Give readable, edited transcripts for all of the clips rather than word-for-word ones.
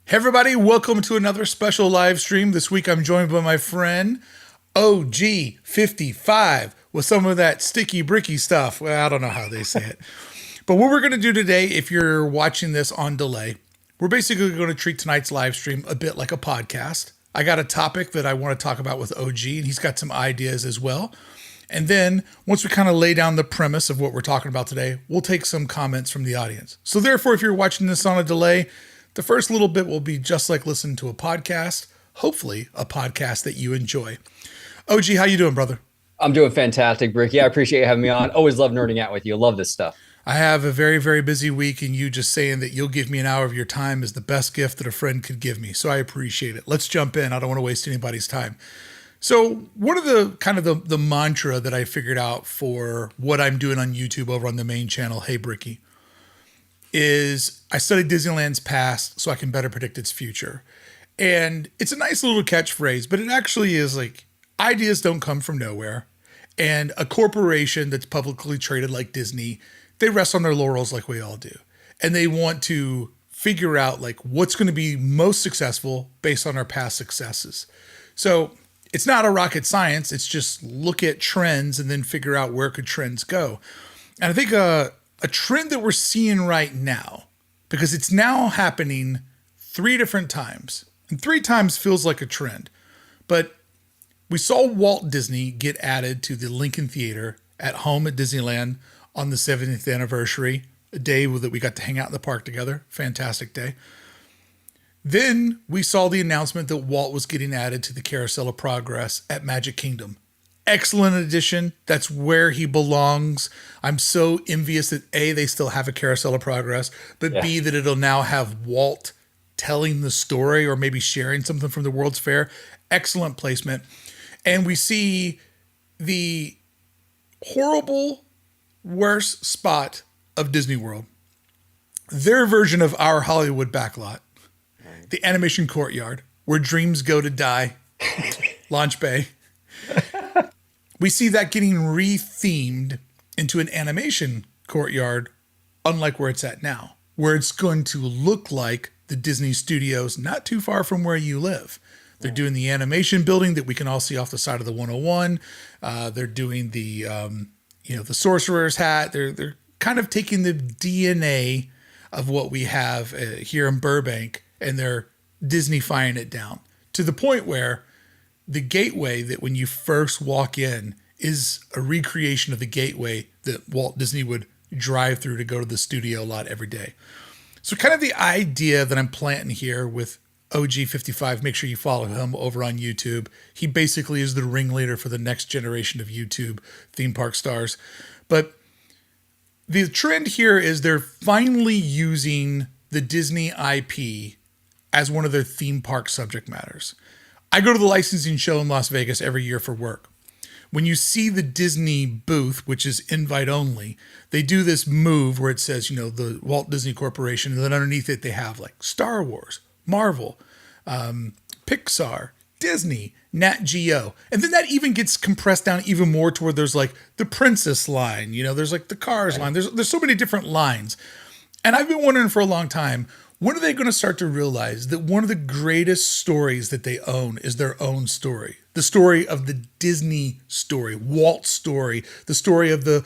Hey everybody, welcome to another special live stream. This week I'm joined by my friend OG55 with some of that sticky bricky stuff. Well, I don't know how they say it. But what we're going to do today, if you're watching this on delay, we're basically going to treat tonight's live stream a bit like a podcast. I got a topic that I want to talk about with OG, and he's got some ideas as well. And then once we kind of lay down the premise of what we're talking about today, we'll take some comments from the audience. So therefore, if you're watching this on a delay, the first little bit will be just like listening to a podcast, hopefully a podcast that you enjoy. OG, how you doing, brother? I'm doing fantastic, Brickey. I appreciate you having me on. Always love nerding out with you. Love this stuff. I have a very, very busy week, and you just saying that you'll give me an hour of your time is the best gift that a friend could give me. So I appreciate it. Let's jump in. I don't want to waste anybody's time. So one of the kind of the mantra that I figured out for what I'm doing on YouTube over on the main channel, Hey Brickey, is I studied Disneyland's past so I can better predict its future. And it's a nice little catchphrase, but it actually is like ideas don't come from nowhere. And a corporation that's publicly traded like Disney, they rest on their laurels like we all do. And they want to figure out like what's going to be most successful based on our past successes. So it's not a rocket science. It's just look at trends and then figure out where could trends go. And I think a trend that we're seeing right now, because it's now happening 3 different times, and 3 times feels like a trend, but we saw Walt Disney get added to the Lincoln Theater at home at Disneyland on the 70th anniversary, a day that we got to hang out in the park together. Fantastic day. Then we saw the announcement that Walt was getting added to the Carousel of Progress at Magic Kingdom. Excellent addition. That's where he belongs. I'm so envious that A, they still have a Carousel of Progress, but yeah. B, that it'll now have Walt telling the story or maybe sharing something from the World's Fair. Excellent placement. And we see the horrible, worst spot of Disney World. Their version of our Hollywood backlot. The animation courtyard where dreams go to die. Launch Bay. We see that getting rethemed into an animation courtyard, unlike where it's at now, where it's going to look like the Disney studios not too far from where you live. They're doing the animation building that we can all see off the side of the 101. They're doing the, the sorcerer's hat. They're kind of taking the DNA of what we have here in Burbank, and they're Disney-fying it down to the point where the gateway that when you first walk in is a recreation of the gateway that Walt Disney would drive through to go to the studio lot every day. So kind of the idea that I'm planting here with OG55, make sure you follow him over on YouTube. He basically is the ringleader for the next generation of YouTube theme park stars. But the trend here is they're finally using the Disney IP as one of their theme park subject matters. I go to the licensing show in Las Vegas every year for work. When you see the Disney booth, which is invite only, they do this move where it says, the Walt Disney Corporation, and then underneath it they have like Star Wars, Marvel, Pixar, Disney, Nat Geo. And then that even gets compressed down even more to where there's like the Princess line, there's like the Cars line. There's so many different lines. And I've been wondering for a long time, when are they going to start to realize that one of the greatest stories that they own is their own story? The story of the Disney story, Walt's story, the story of the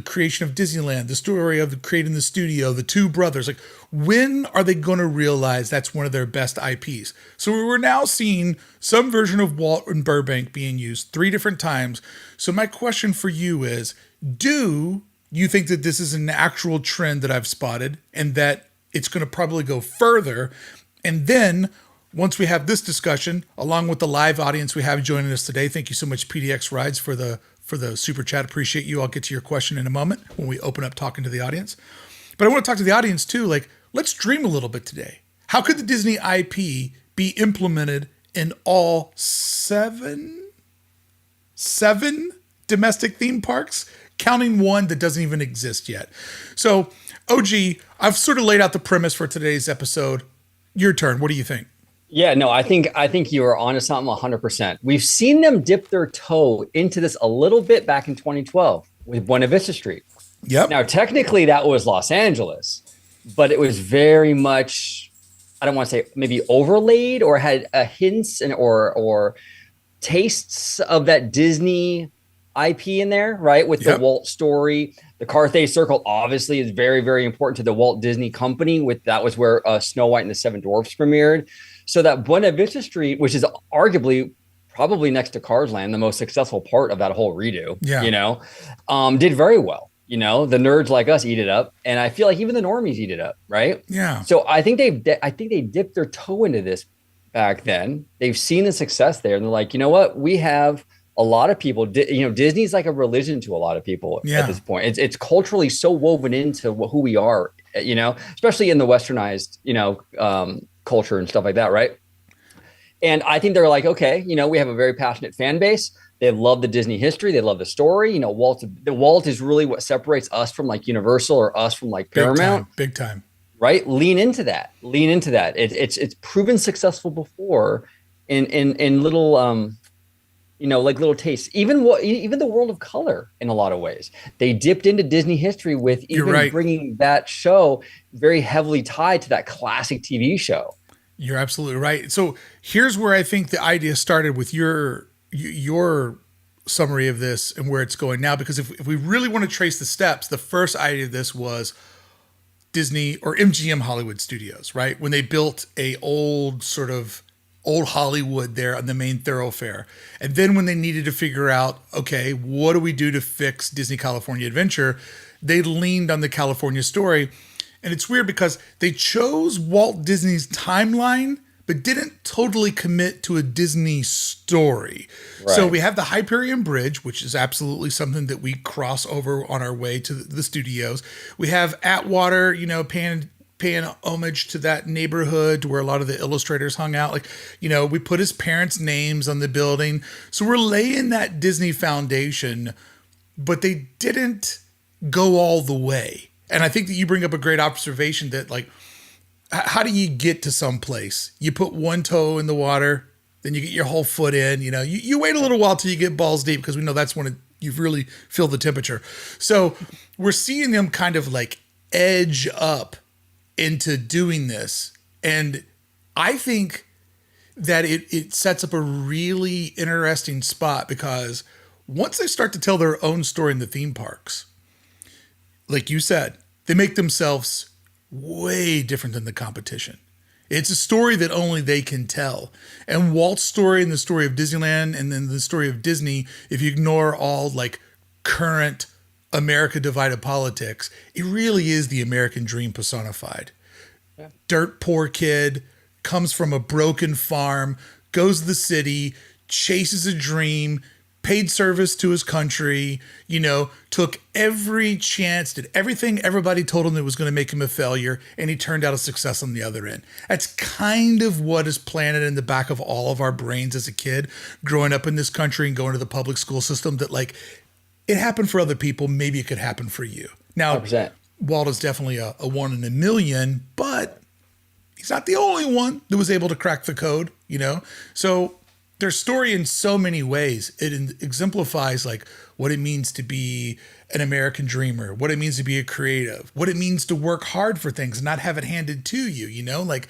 creation of Disneyland, the story of creating the studio, the 2 brothers. Like, when are they going to realize that's one of their best IPs? So we're now seeing some version of Walt in Burbank being used 3 different times. So my question for you is, do you think that this is an actual trend that I've spotted and that it's going to probably go further? And then once we have this discussion, along with the live audience we have joining us today, thank you so much, PDX Rides, for the super chat. Appreciate you. I'll get to your question in a moment when we open up talking to the audience. But I want to talk to the audience too. Like, let's dream a little bit today. How could the Disney IP be implemented in all seven domestic theme parks, counting one that doesn't even exist yet? So, OG, I've sort of laid out the premise for today's episode. Your turn. What do you think? Yeah, no, I think you are onto something 100%. We've seen them dip their toe into this a little bit back in 2012 with Buena Vista Street. Yep. Now, technically, that was Los Angeles, but it was very much I don't want to say maybe overlaid or had a hints and or tastes of that Disney IP in there, right? With the Yep. Walt story. The Carthay Circle obviously is very, very important to the Walt Disney Company. With that was where Snow White and the Seven Dwarfs premiered. So that Buena Vista Street, which is arguably probably next to Cars Land, the most successful part of that whole redo, Yeah. did very well. The nerds like us eat it up, and I feel like even the normies eat it up, right? Yeah. So I think they dipped their toe into this back then. They've seen the success there, and they're like, you know what? We have a lot of people. Disney's like a religion to a lot of people at this point. It's culturally so woven into who we are, especially in the westernized, culture and stuff like that, right? And I think they're like, okay, we have a very passionate fan base. They love the Disney history. They love the story. Walt is really what separates us from like Universal or us from like Paramount. Big time. Right? Lean into that. It's proven successful before in little like little tastes. Even the world of color in a lot of ways. They dipped into Disney history with even bringing that show very heavily tied to that classic TV show. You're absolutely right. So here's where I think the idea started with your summary of this and where it's going now. Because if we really want to trace the steps, the first idea of this was Disney or MGM Hollywood Studios, right? When they built a old Hollywood there on the main thoroughfare. And then when they needed to figure out, okay, what do we do to fix Disney California Adventure? They leaned on the California story. And it's weird because they chose Walt Disney's timeline, but didn't totally commit to a Disney story. Right. So we have the Hyperion Bridge, which is absolutely something that we cross over on our way to the studios. We have Atwater, paying homage to that neighborhood where a lot of the illustrators hung out. We put his parents' names on the building. So we're laying that Disney foundation, but they didn't go all the way. And I think that you bring up a great observation that, like, how do you get to some place? You put one toe in the water, then you get your whole foot in. You wait a little while till you get balls deep, because we know that's when you really feel the temperature. So we're seeing them kind of like edge up into doing this. And I think that it sets up a really interesting spot, because once they start to tell their own story in the theme parks, like you said, they make themselves way different than the competition. It's a story that only they can tell. And Walt's story and the story of Disneyland and then the story of Disney, if you ignore all like current America divided politics, it really is the American dream personified. Yeah. Dirt poor kid, comes from a broken farm, goes to the city, chases a dream, paid service to his country, took every chance, did everything everybody told him that was going to make him a failure, and he turned out a success on the other end. That's kind of what is planted in the back of all of our brains as a kid, growing up in this country and going to the public school system, that like, it happened for other people, maybe it could happen for you. Now, 100%. Walt is definitely a one in a million, but he's not the only one that was able to crack the code, So their story in so many ways, it exemplifies like what it means to be an American dreamer, what it means to be a creative, what it means to work hard for things and not have it handed to you, like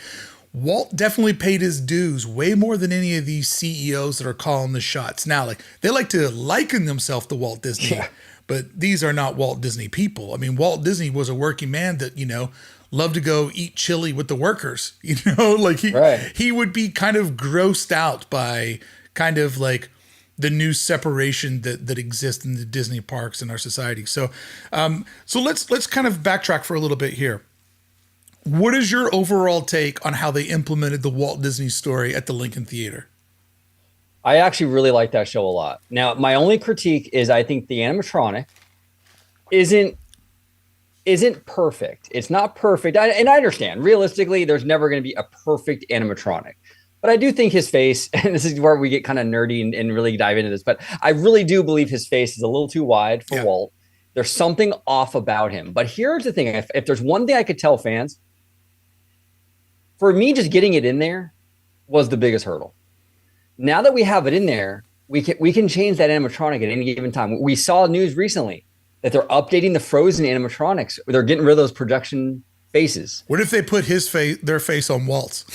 Walt definitely paid his dues way more than any of these CEOs that are calling the shots. Now, like, they like to liken themselves to Walt Disney, but these are not Walt Disney people. I mean, Walt Disney was a working man that, loved to go eat chili with the workers, like he would be kind of grossed out by kind of like the new separation that exists in the Disney parks in our society. So, so let's kind of backtrack for a little bit here. What is your overall take on how they implemented the Walt Disney story at the Lincoln Theater? I actually really like that show a lot. Now, my only critique is I think the animatronic isn't perfect. It's not perfect. And I understand, realistically, there's never going to be a perfect animatronic. But I do think his face, and this is where we get kind of nerdy and really dive into this, but I really do believe his face is a little too wide for Walt. There's something off about him. But here's the thing. If there's one thing I could tell fans, for me, just getting it in there was the biggest hurdle. Now that we have it in there, we can change that animatronic at any given time. We saw news recently that they're updating the Frozen animatronics. They're getting rid of those projection faces. What if they put their face on Walt's?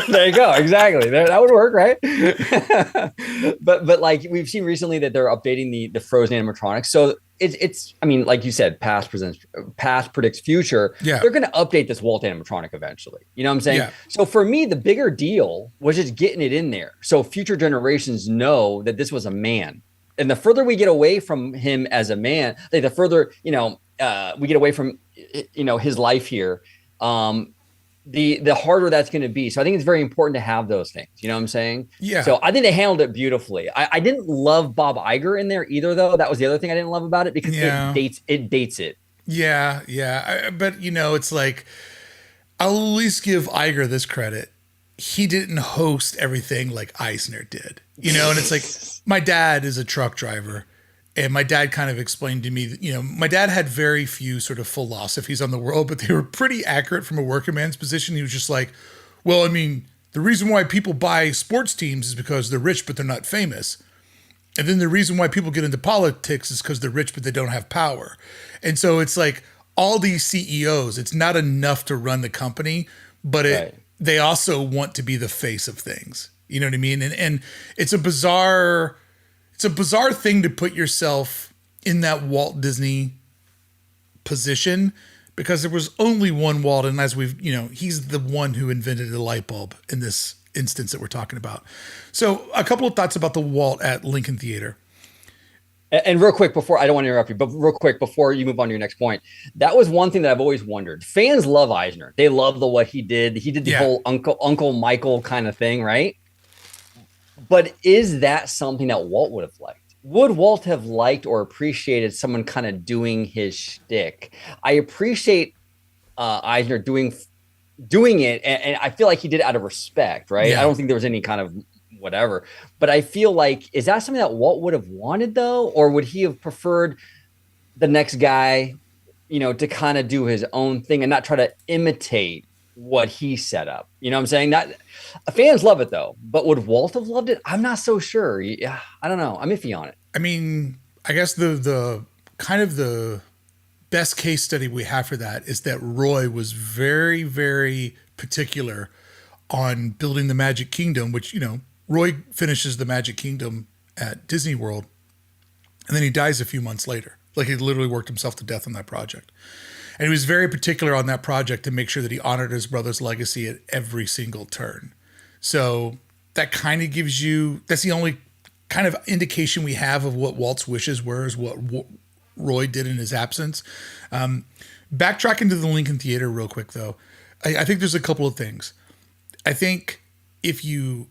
There you go. Exactly. That would work, right? but like we've seen recently that they're updating the frozen animatronics. So it's I mean, like you said, past predicts future. Yeah. They're going to update this Walt animatronic eventually. You know what I'm saying? Yeah. So for me, the bigger deal was just getting it in there, so future generations know that this was a man. And the further we get away from him as a man, like the further we get away from his life here, the harder that's going to be. So I think it's very important to have those things. You know what I'm saying? Yeah. So I think they handled it beautifully. I didn't love Bob Iger in there either, though. That was the other thing I didn't love about it, because it dates it. Yeah, yeah. But it's like, I'll at least give Iger this credit. He didn't host everything like Eisner did, and it's like, my dad is a truck driver, and my dad kind of explained to me that, my dad had very few sort of philosophies on the world, but they were pretty accurate from a working man's position. He was just like, well, I mean, the reason why people buy sports teams is because they're rich, but they're not famous. And then the reason why people get into politics is because they're rich, but they don't have power. And so it's like all these CEOs, it's not enough to run the company, but they also want to be the face of things. You know what I mean? And it's a bizarre thing to put yourself in that Walt Disney position, because there was only one Walt. And as we've, he's the one who invented the light bulb in this instance that we're talking about. So a couple of thoughts about the Walt at Lincoln Theater. And real quick, I don't want to interrupt you, but real quick before you move on to your next point, that was one thing that I've always wondered. Fans love Eisner. They love what he did. He did the whole Uncle Michael kind of thing, right? But is that something that Walt would have liked? Would Walt have liked or appreciated someone kind of doing his shtick? I appreciate Eisner doing it, and I feel like he did it out of respect, right? Yeah. I don't think there was any kind of whatever, but I feel like, is that something that Walt would have wanted though? Or would he have preferred the next guy, to kind of do his own thing and not try to imitate what he set up? You know what I'm saying? That fans love it though, but would Walt have loved it? I'm not so sure. Yeah, I don't know. I'm iffy on it. I mean, I guess the kind of the best case study we have for that is that Roy was very, very particular on building the Magic Kingdom, which, Roy finishes the Magic Kingdom at Disney World, and then he dies a few months later. Like, he literally worked himself to death on that project. And he was very particular on that project to make sure that he honored his brother's legacy at every single turn. So that kind of gives you, that's the only kind of indication we have of what Walt's wishes were, is what Roy did in his absence. Backtracking to the Lincoln Theater real quick, though, I think there's a couple of things. I think if you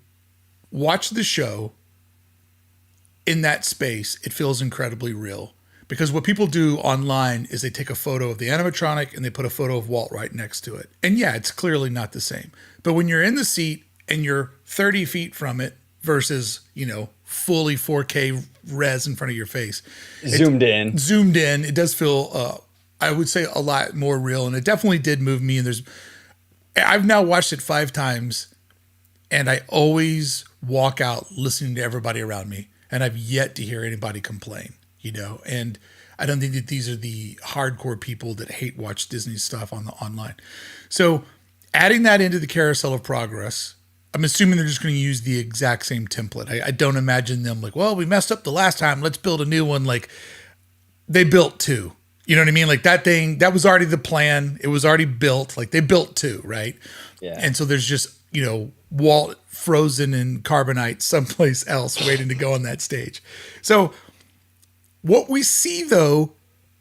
watch the show in that space, it feels incredibly real. Because what people do online is they take a photo of the animatronic and they put a photo of Walt right next to it. And yeah, it's clearly not the same. But when you're in the seat and you're 30 feet from it versus, fully 4K res in front of your face. Zoomed in, it does feel, I would say, a lot more real. And it definitely did move me. And I've now watched it 5 times, and I always walk out listening to everybody around me. And I've yet to hear anybody complain. And I don't think that these are the hardcore people that hate watch Disney stuff on the online. So adding that into the Carousel of Progress, I'm assuming they're just going to use the exact same template. I don't imagine them like, well, we messed up the last time, let's build a new one. Like, they built 2. You know what I mean? Like, that thing, that was already the plan. It was already built. Like, they built 2, right? Yeah. And so there's just, Walt frozen in carbonite someplace else waiting to go on that stage. So what we see, though,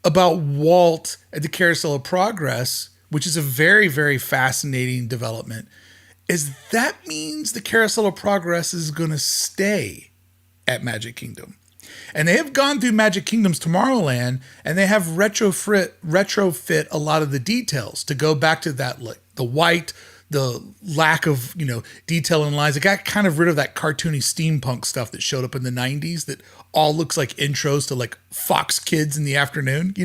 about Walt at the Carousel of Progress, which is a very, very fascinating development, is that means the Carousel of Progress is going to stay at Magic Kingdom. And they have gone through Magic Kingdom's Tomorrowland, and they have retrofit a lot of the details to go back to that, like the white, the lack of, detail in lines. It got kind of rid of that cartoony steampunk stuff that showed up in the 90s that all looks like intros to like Fox Kids in the afternoon,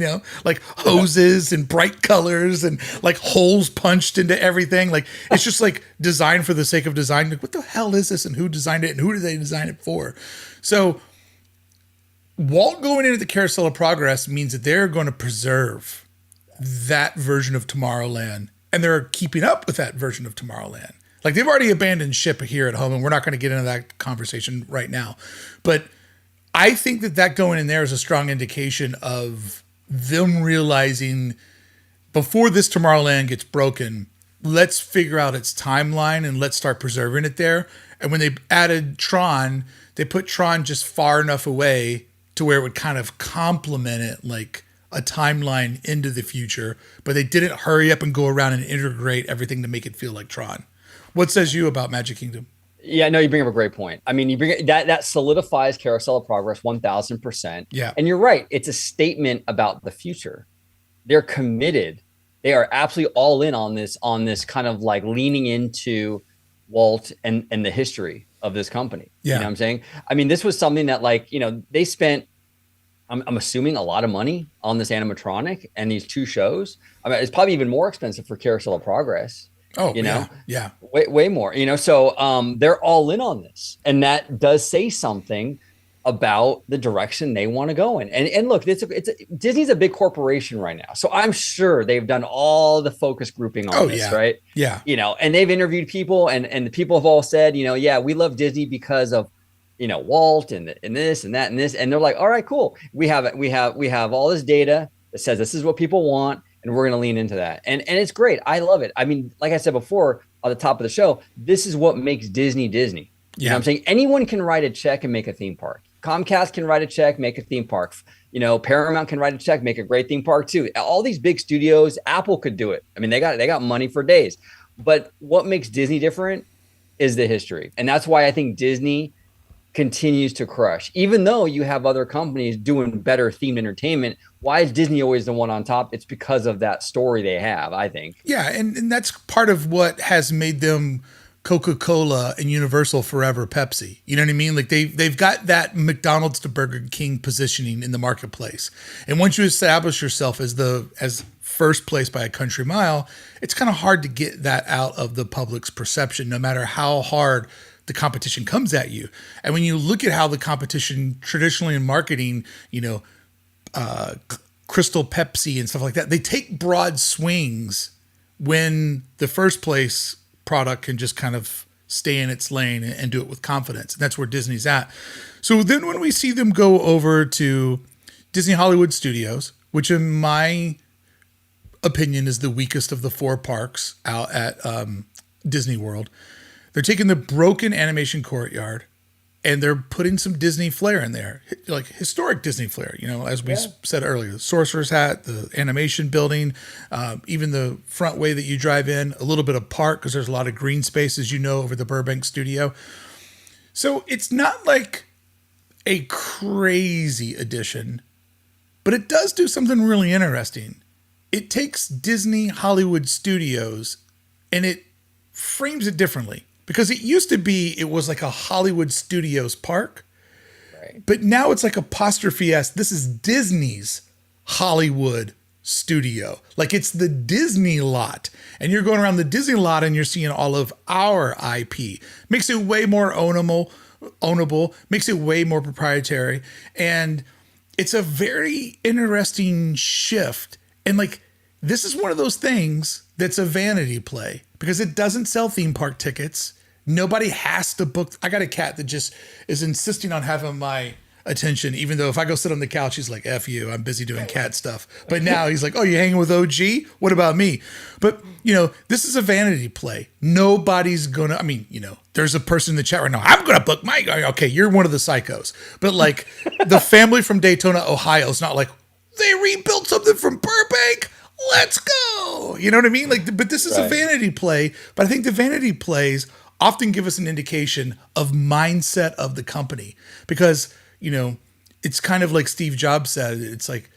like hoses and bright colors and like holes punched into everything. Like, it's just like design for the sake of design. Like, what the hell is this, and who designed it, and who did they design it for? So Walt going into the Carousel of Progress means that they're going to preserve that version of Tomorrowland, and they're keeping up with that version of Tomorrowland. Like they've already abandoned ship here at home, and we're not going to get into that conversation right now. But I think that going in there is a strong indication of them realizing before this Tomorrowland gets broken, let's figure out its timeline and let's start preserving it there. And when they added Tron, they put Tron just far enough away to where it would kind of complement it like a timeline into the future, but they didn't hurry up and go around and integrate everything to make it feel like Tron. What says you about Magic Kingdom? Yeah, no, you bring up a great point. I mean, you bring that solidifies Carousel of Progress 1000%. Yeah. And you're right. It's a statement about the future. They're committed. They are absolutely all in on this kind of like leaning into Walt and the history of this company. Yeah. You know what I'm saying? I mean, this was something that like, they spent, I'm assuming, a lot of money on this animatronic and these two shows. I mean, it's probably even more expensive for Carousel of Progress. Oh, yeah. Way more, so they're all in on this, and that does say something about the direction they want to go in. And look, Disney's a big corporation right now, so I'm sure they've done all the focus grouping on this, right? Yeah. And they've interviewed people, and the people have all said, yeah, we love Disney because of Walt and this and that and this, and they're like, all right, cool. We have all this data that says this is what people want. And we're going to lean into that. And it's great. I love it. I mean, like I said before, on the top of the show, this is what makes Disney Disney. You know what I'm saying? Anyone can write a check and make a theme park. Comcast can write a check, make a theme park. Paramount can write a check, make a great theme park too. All these big studios, Apple could do it. I mean, they got money for days. But what makes Disney different is the history. And that's why I think Disney continues to crush. Even though you have other companies doing better themed entertainment, why is Disney always the one on top? It's because of that story they have, I think. Yeah, and that's part of what has made them Coca-Cola and Universal forever Pepsi. You know what I mean? Like they've got that McDonald's to Burger King positioning in the marketplace. And once you establish yourself as first place by a country mile, it's kind of hard to get that out of the public's perception, no matter how hard the competition comes at you. And when you look at how the competition traditionally in marketing, Crystal Pepsi and stuff like that, they take broad swings when the first place product can just kind of stay in its lane and do it with confidence. And that's where Disney's at. So then when we see them go over to Disney Hollywood Studios, which in my opinion is the weakest of the four parks out at Disney World, they're taking the broken animation courtyard and they're putting some Disney flair in there, like historic Disney flair, as we said earlier, the Sorcerer's Hat, the animation building, even the front way that you drive in, a little bit of park because there's a lot of green space, as over the Burbank studio. So it's not like a crazy addition, but it does do something really interesting. It takes Disney Hollywood Studios and it frames it differently. Because it was like a Hollywood Studios park. Right. But now it's like apostrophe-esque. This is Disney's Hollywood Studio. Like it's the Disney lot. And you're going around the Disney lot and you're seeing all of our IP. Makes it way more ownable, makes it way more proprietary. And it's a very interesting shift. And like, this is one of those things that's a vanity play because it doesn't sell theme park tickets. Nobody has to book. I got a cat that just is insisting on having my attention, even though if I go sit on the couch, he's like, F you, I'm busy doing cat stuff. But now he's like, oh, you hanging with OG? What about me? But, this is a vanity play. Nobody's going to, there's a person in the chat right now. I'm going to book my guy. Okay, you're one of the psychos. But like the family from Daytona, Ohio is not like, they rebuilt something from Burbank. Let's go. You know what I mean? Like, but this is a vanity play. But I think the vanity plays often give us an indication of mindset of the company because, it's kind of like Steve Jobs said, it's like,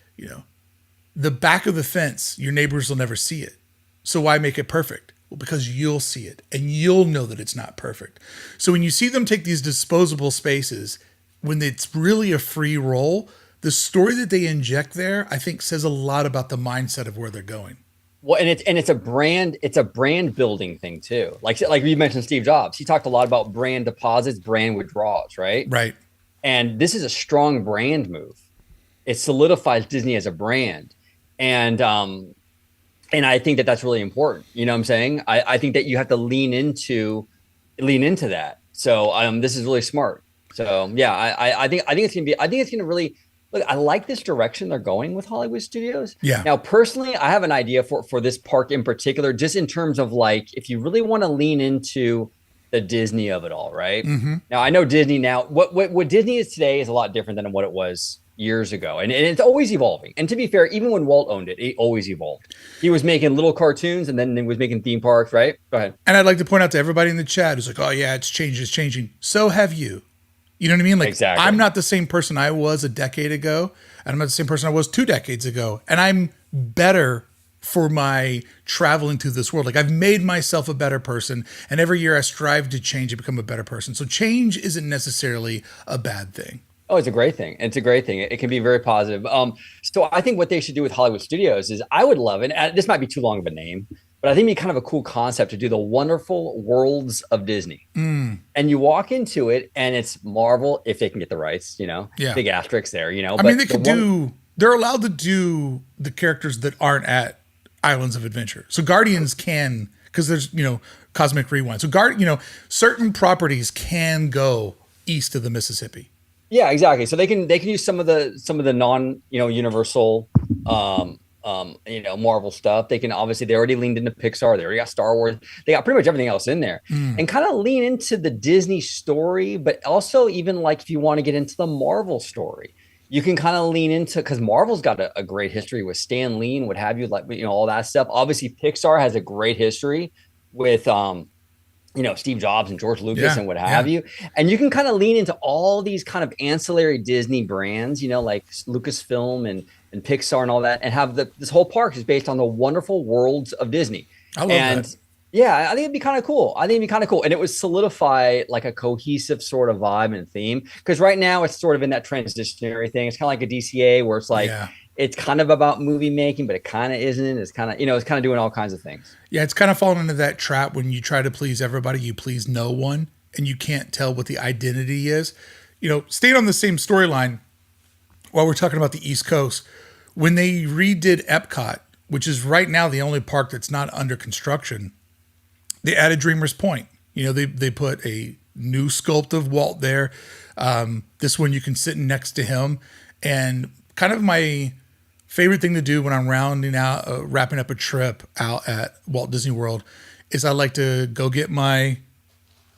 the back of the fence, your neighbors will never see it. So why make it perfect? Well, because you'll see it and you'll know that it's not perfect. So when you see them take these disposable spaces, when it's really a free roll, the story that they inject there, I think says a lot about the mindset of where they're going. Well, and it's a brand building thing too. Like you mentioned Steve Jobs, he talked a lot about brand deposits, brand withdrawals, right? Right. And this is a strong brand move. It solidifies Disney as a brand. And And I think that that's really important. You know what I'm saying? I think that you have to lean into that. So this is really smart. So yeah, I think it's gonna be, I think it's gonna really look. I like this direction they're going with Hollywood Studios. Yeah. Now, personally, I have an idea for this park in particular, just in terms of like if you really want to lean into the Disney of it all, right? Mm-hmm. Now I know Disney now. What Disney is today is a lot different than what it was years ago, and it's always evolving. And to be fair, even when Walt owned it, it always evolved. He was making little cartoons, and then he was making theme parks, right? Go ahead. And I'd like to point out to everybody in the chat who's like, oh, yeah, it's changed, it's changing. So have you. You know what I mean? Like, Exactly. I'm not the same person I was a decade ago, and I'm not the same person I was 2 decades ago. And I'm better for my traveling through this world. Like, I've made myself a better person, and every year I strive to change and become a better person. So change isn't necessarily a bad thing. Oh, it's a great thing. It's a great thing. It can be very positive. So I think what they should do with Hollywood Studios is I would love it. And this might be too long of a name, but I think it'd be kind of a cool concept to do the wonderful worlds of Disney. Mm. And you walk into it and it's Marvel, if they can get the rights, Yeah. big asterisks there, I mean, they're allowed to do the characters that aren't at Islands of Adventure. So Guardians can, because there's, Cosmic Rewind. So certain properties can go east of the Mississippi. Yeah, exactly. So they can use some of the non Universal Marvel stuff. They already leaned into Pixar. They already got Star Wars. They got pretty much everything else in there, and kind of lean into the Disney story, but also even like if you want to get into the Marvel story, you can kind of lean into, because Marvel's got a great history with Stan Lee and what have you, like all that stuff. Obviously, Pixar has a great history with Steve Jobs and George Lucas and what have you. And you can kind of lean into all these kind of ancillary Disney brands, like Lucasfilm and Pixar and all that, and have this whole park is based on the wonderful worlds of Disney. I love that. Yeah, I think it'd be kind of cool. And it would solidify like a cohesive sort of vibe and theme. Because right now it's sort of in that transitionary thing. It's kind of like a DCA where it's like, it's kind of about movie making, but it kind of isn't. It's kind of, it's kind of doing all kinds of things. Yeah, it's kind of falling into that trap when you try to please everybody, you please no one, and you can't tell what the identity is. Staying on the same storyline while we're talking about the East Coast, when they redid Epcot, which is right now the only park that's not under construction, they added Dreamer's Point. They put a new sculpt of Walt there. This one you can sit next to him. And kind of my favorite thing to do when I'm wrapping up a trip out at Walt Disney World is I like to go get my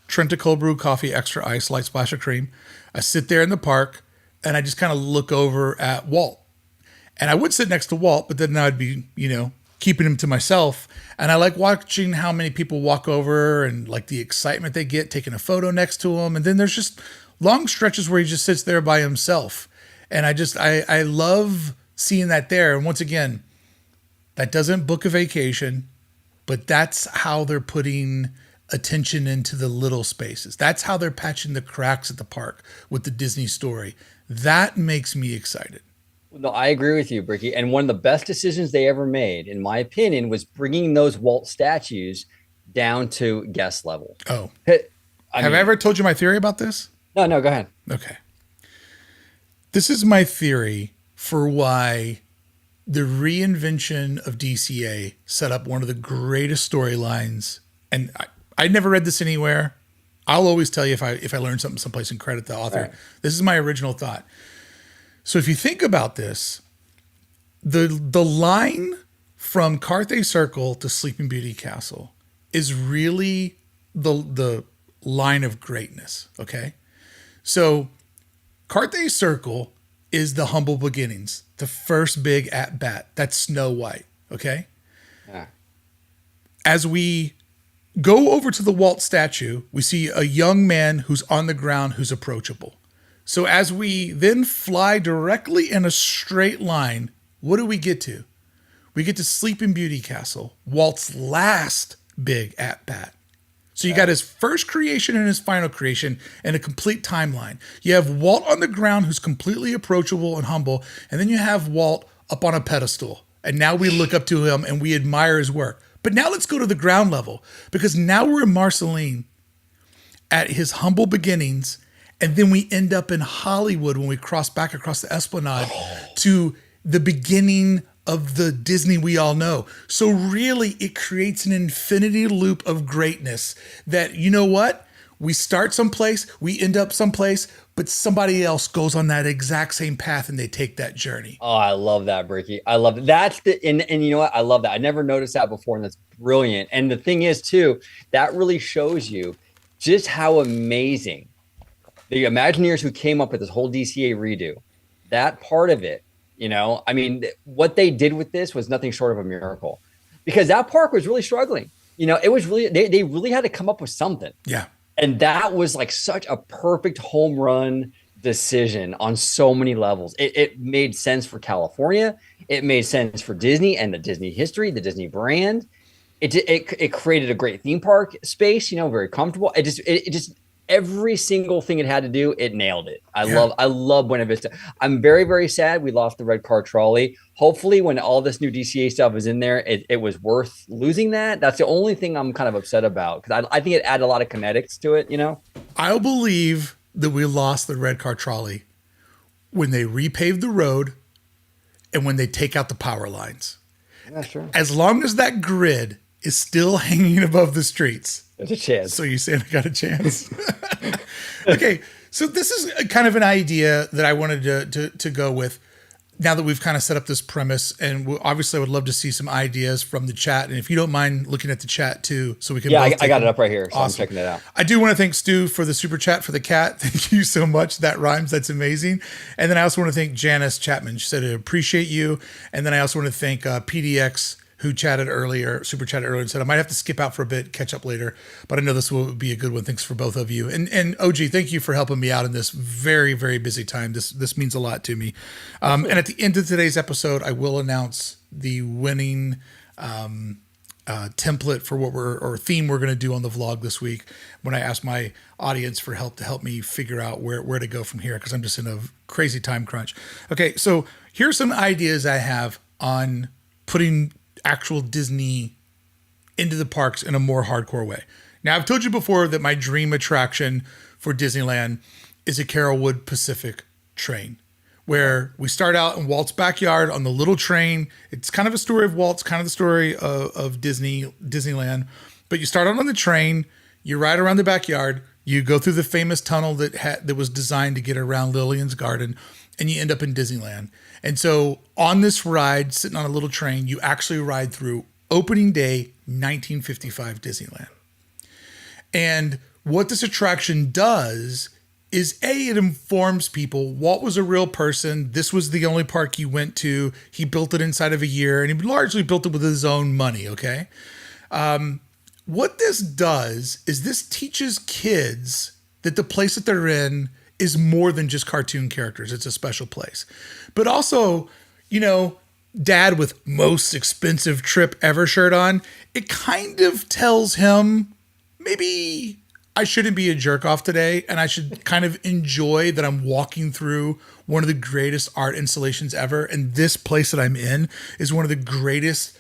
Trenta cold brew coffee, extra ice, light splash of cream. I sit there in the park and I just kind of look over at Walt. And I would sit next to Walt, but then I'd be, keeping him to myself. And I like watching how many people walk over and like the excitement they get taking a photo next to him. And then there's just long stretches where he just sits there by himself. And I love seeing that there. And once again, that doesn't book a vacation, but that's how they're putting attention into the little spaces. That's how they're patching the cracks at the park with the Disney story. That makes me excited. No, I agree with you, Brickey. And one of the best decisions they ever made, in my opinion, was bringing those Walt statues down to guest level. Oh, have I ever told you my theory about this? No, go ahead. Okay. This is my theory for why the reinvention of DCA set up one of the greatest storylines. And I never read this anywhere. I'll always tell you if I learn something someplace and credit the author. Right. This is my original thought. So if you think about this, the line from Carthay Circle to Sleeping Beauty Castle is really the line of greatness, okay? So Carthay Circle is the humble beginnings, the first big at bat. That's Snow White, okay? Yeah. As we go over to the Walt statue, we see a young man who's on the ground who's approachable. So as we then fly directly in a straight line, what do we get to? We get to Sleeping Beauty Castle, Walt's last big at-bat. So you got his first creation and his final creation and a complete timeline. You have Walt on the ground who's completely approachable and humble, and then you have Walt up on a pedestal. And now we look up to him and we admire his work. But now let's go to the ground level, because now we're in Marceline at his humble beginnings. And then we end up in Hollywood when we cross back across the Esplanade to the beginning of the Disney we all know. So really, it creates an infinity loop of greatness that, you know what? We start someplace, we end up someplace, but somebody else goes on that exact same path and they take that journey. Oh, I love that, Brickey. I love it. That's the and you know what? I love that. I never noticed that before, and that's brilliant. And the thing is, too, that really shows you just how amazing the Imagineers who came up with this whole DCA redo, that part of it, I mean, what they did with this was nothing short of a miracle because that park was really struggling. It was really, they really had to come up with something. Yeah. And that was like such a perfect home run decision on so many levels. It made sense for California. It made sense for Disney and the Disney history, the Disney brand. It created a great theme park space, very comfortable. It just every single thing it had to do, it nailed it. I love Buena Vista. I'm very, very sad we lost the red car trolley. Hopefully when all this new DCA stuff is in there, it was worth losing that. That's the only thing I'm kind of upset about because I think it added a lot of kinetics to it, I'll believe that we lost the red car trolley when they repave the road and when they take out the power lines. Yeah, sure. As long as that grid is still hanging above the streets. There's a chance. So you saying I got a chance? Okay, so this is kind of an idea that I wanted to go with now that we've kind of set up this premise, and obviously I would love to see some ideas from the chat. And if you don't mind looking at the chat too, so we can. Yeah, I got it up right here. So awesome. I'm checking it out. I do want to thank Stu for the super chat for the cat. Thank you so much. That rhymes. That's amazing. And then I also want to thank Janice Chapman. She said, I appreciate you. And then I also want to thank PDX, who super chatted earlier and said, I might have to skip out for a bit, catch up later, but I know this will be a good one. Thanks for both of you. And OG, thank you for helping me out in this very, very busy time. This means a lot to me. And at the end of today's episode, I will announce the winning template for theme we're going to do on the vlog this week when I ask my audience for help to help me figure out where to go from here, because I'm just in a crazy time crunch. Okay, so here's some ideas I have on putting actual Disney into the parks in a more hardcore way. Now, I've told you before that my dream attraction for Disneyland is a Carolwood Pacific train, where we start out in Walt's backyard on the little train. It's kind of a story of Walt's, kind of the story of Disneyland. But you start out on the train, you ride around the backyard, you go through the famous tunnel that was designed to get around Lillian's garden, and you end up in Disneyland. And so on this ride, sitting on a little train, you actually ride through opening day 1955 Disneyland. And what this attraction does is, it informs people Walt was a real person. This was the only park he went to. He built it inside of a year, and he largely built it with his own money, okay? What this does is this teaches kids that the place that they're in is more than just cartoon characters. It's a special place. But also, dad with most expensive trip ever shirt on, it kind of tells him maybe I shouldn't be a jerk off today, and I should kind of enjoy that I'm walking through one of the greatest art installations ever. And this place that I'm in is one of the greatest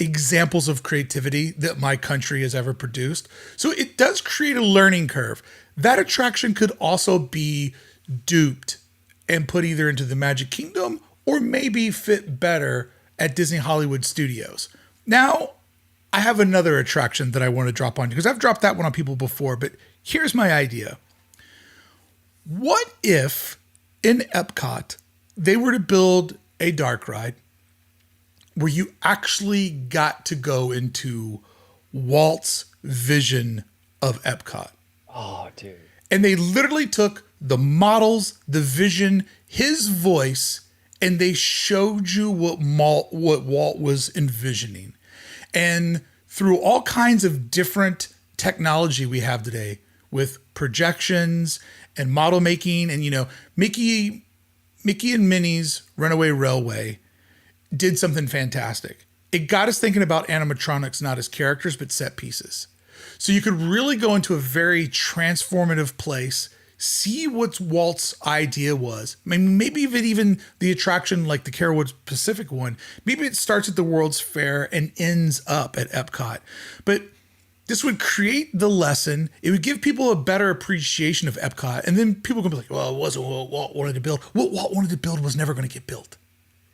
examples of creativity that my country has ever produced. So it does create a learning curve. That attraction could also be duped and put either into the Magic Kingdom or maybe fit better at Disney Hollywood Studios. Now, I have another attraction that I want to drop on you because I've dropped that one on people before, but here's my idea. What if in Epcot they were to build a dark ride where you actually got to go into Walt's vision of Epcot? Oh, dude. And they literally took the models, the vision, his voice, and they showed you what Walt was envisioning. And through all kinds of different technology we have today with projections and model making, and Mickey and Minnie's Runaway Railway did something fantastic. It got us thinking about animatronics not as characters but set pieces. So you could really go into a very transformative place, see what Walt's idea was. I mean, maybe even the attraction like the Carolwood Pacific one, maybe it starts at the World's Fair and ends up at Epcot. But this would create the lesson. It would give people a better appreciation of Epcot. And then people can be like, well, it wasn't what Walt wanted to build. What Walt wanted to build was never going to get built.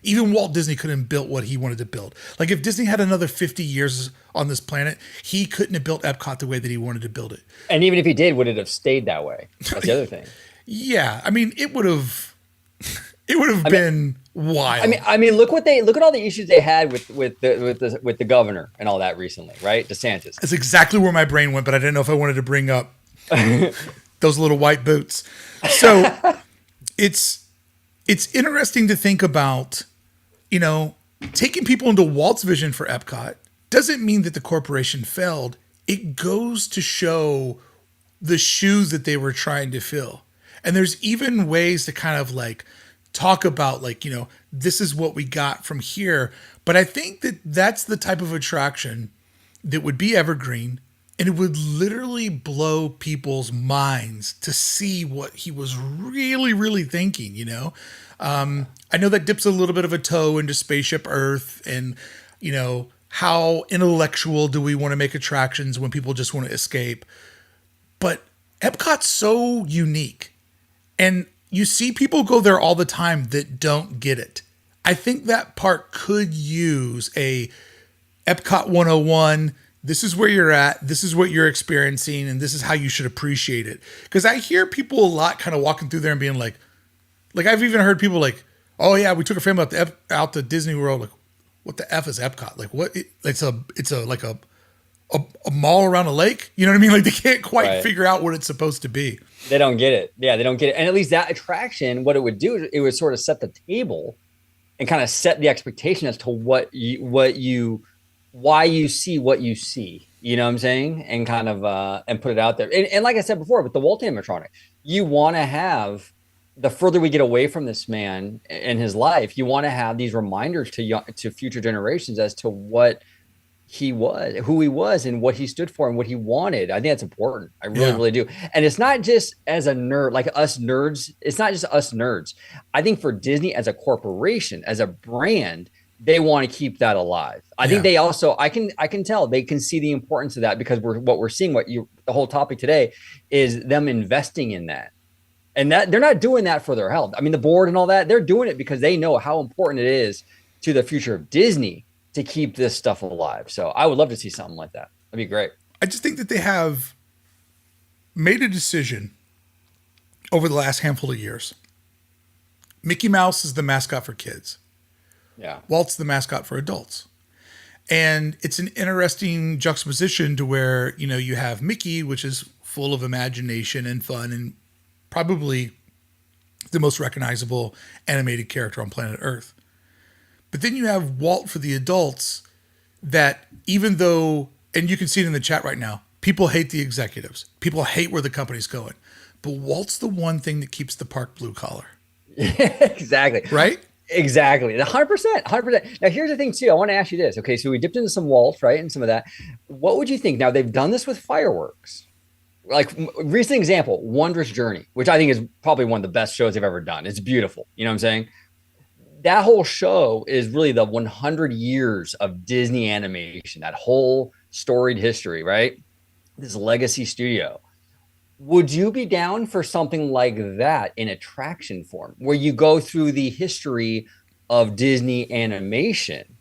Even Walt Disney couldn't have built what he wanted to build. Like if Disney had another 50 years on this planet, he couldn't have built Epcot the way that he wanted to build it. And even if he did, would it have stayed that way? That's the other thing. Yeah, I mean, it would have been wild. I mean, look at all the issues they had with the governor and all that recently, right? DeSantis. That's exactly where my brain went, but I didn't know if I wanted to bring up those little white boots. So it's interesting to think about, you know, taking people into Walt's vision for Epcot doesn't mean that the corporation failed. It goes to show the shoes that they were trying to fill. And there's even ways to kind of like talk about like, you know, this is what we got from here. But I think that that's the type of attraction that would be evergreen, and it would literally blow people's minds to see what he was really, really thinking, you know? I know that dips a little bit of a toe into Spaceship Earth and, you know, how intellectual do we want to make attractions when people just want to escape? But Epcot's so unique. And you see people go there all the time that don't get it. I think that park could use a Epcot 101. This is where you're at. This is what you're experiencing. And this is how you should appreciate it. Because I hear people a lot kind of walking through there and being like I've even heard people like, oh yeah, we took a family out to Disney World. Like, what the F is Epcot? Like what? It's a mall around a lake. You know what I mean? Like they can't quite figure out what it's supposed to be. They don't get it. Yeah, they don't get it. And at least that attraction, what it would do, it would sort of set the table and kind of set the expectation as to why you see what you see. You know what I'm saying? And kind of and put it out there. And like I said before, with the Walt animatronic, you want to have, the further we get away from this man and his life, you want to have these reminders to future generations as to what he was, who he was, and what he stood for and what he wanted. I think that's important. I really, really do. And it's not just as a nerd, like us nerds. It's not just us nerds. I think for Disney as a corporation, as a brand, they want to keep that alive. I think they also, I can tell they can see the importance of that, because we're seeing, the whole topic today is them investing in that. And that they're not doing that for their health. I mean, the board and all that, they're doing it because they know how important it is to the future of Disney to keep this stuff alive. So I would love to see something like that. That'd be great. I just think that they have made a decision over the last handful of years. Mickey Mouse is the mascot for kids. Yeah. Walt's the mascot for adults. And it's an interesting juxtaposition to where, you know, you have Mickey, which is full of imagination and fun and probably the most recognizable animated character on planet Earth. But then you have Walt for the adults, that even though, and you can see it in the chat right now, people hate the executives. People hate where the company's going. But Walt's the one thing that keeps the park blue collar. Exactly. Right? Exactly. 100%. 100%. Now, here's the thing, too. I want to ask you this. Okay, so we dipped into some Walt, right, and some of that. What would you think? Now, they've done this with fireworks. Like, recent example, Wondrous Journey, which I think is probably one of the best shows they've ever done. It's beautiful. You know what I'm saying? That whole show is really the 100 years of Disney animation, that whole storied history, right? This legacy studio. Would you be down for something like that in attraction form, where you go through the history of Disney animation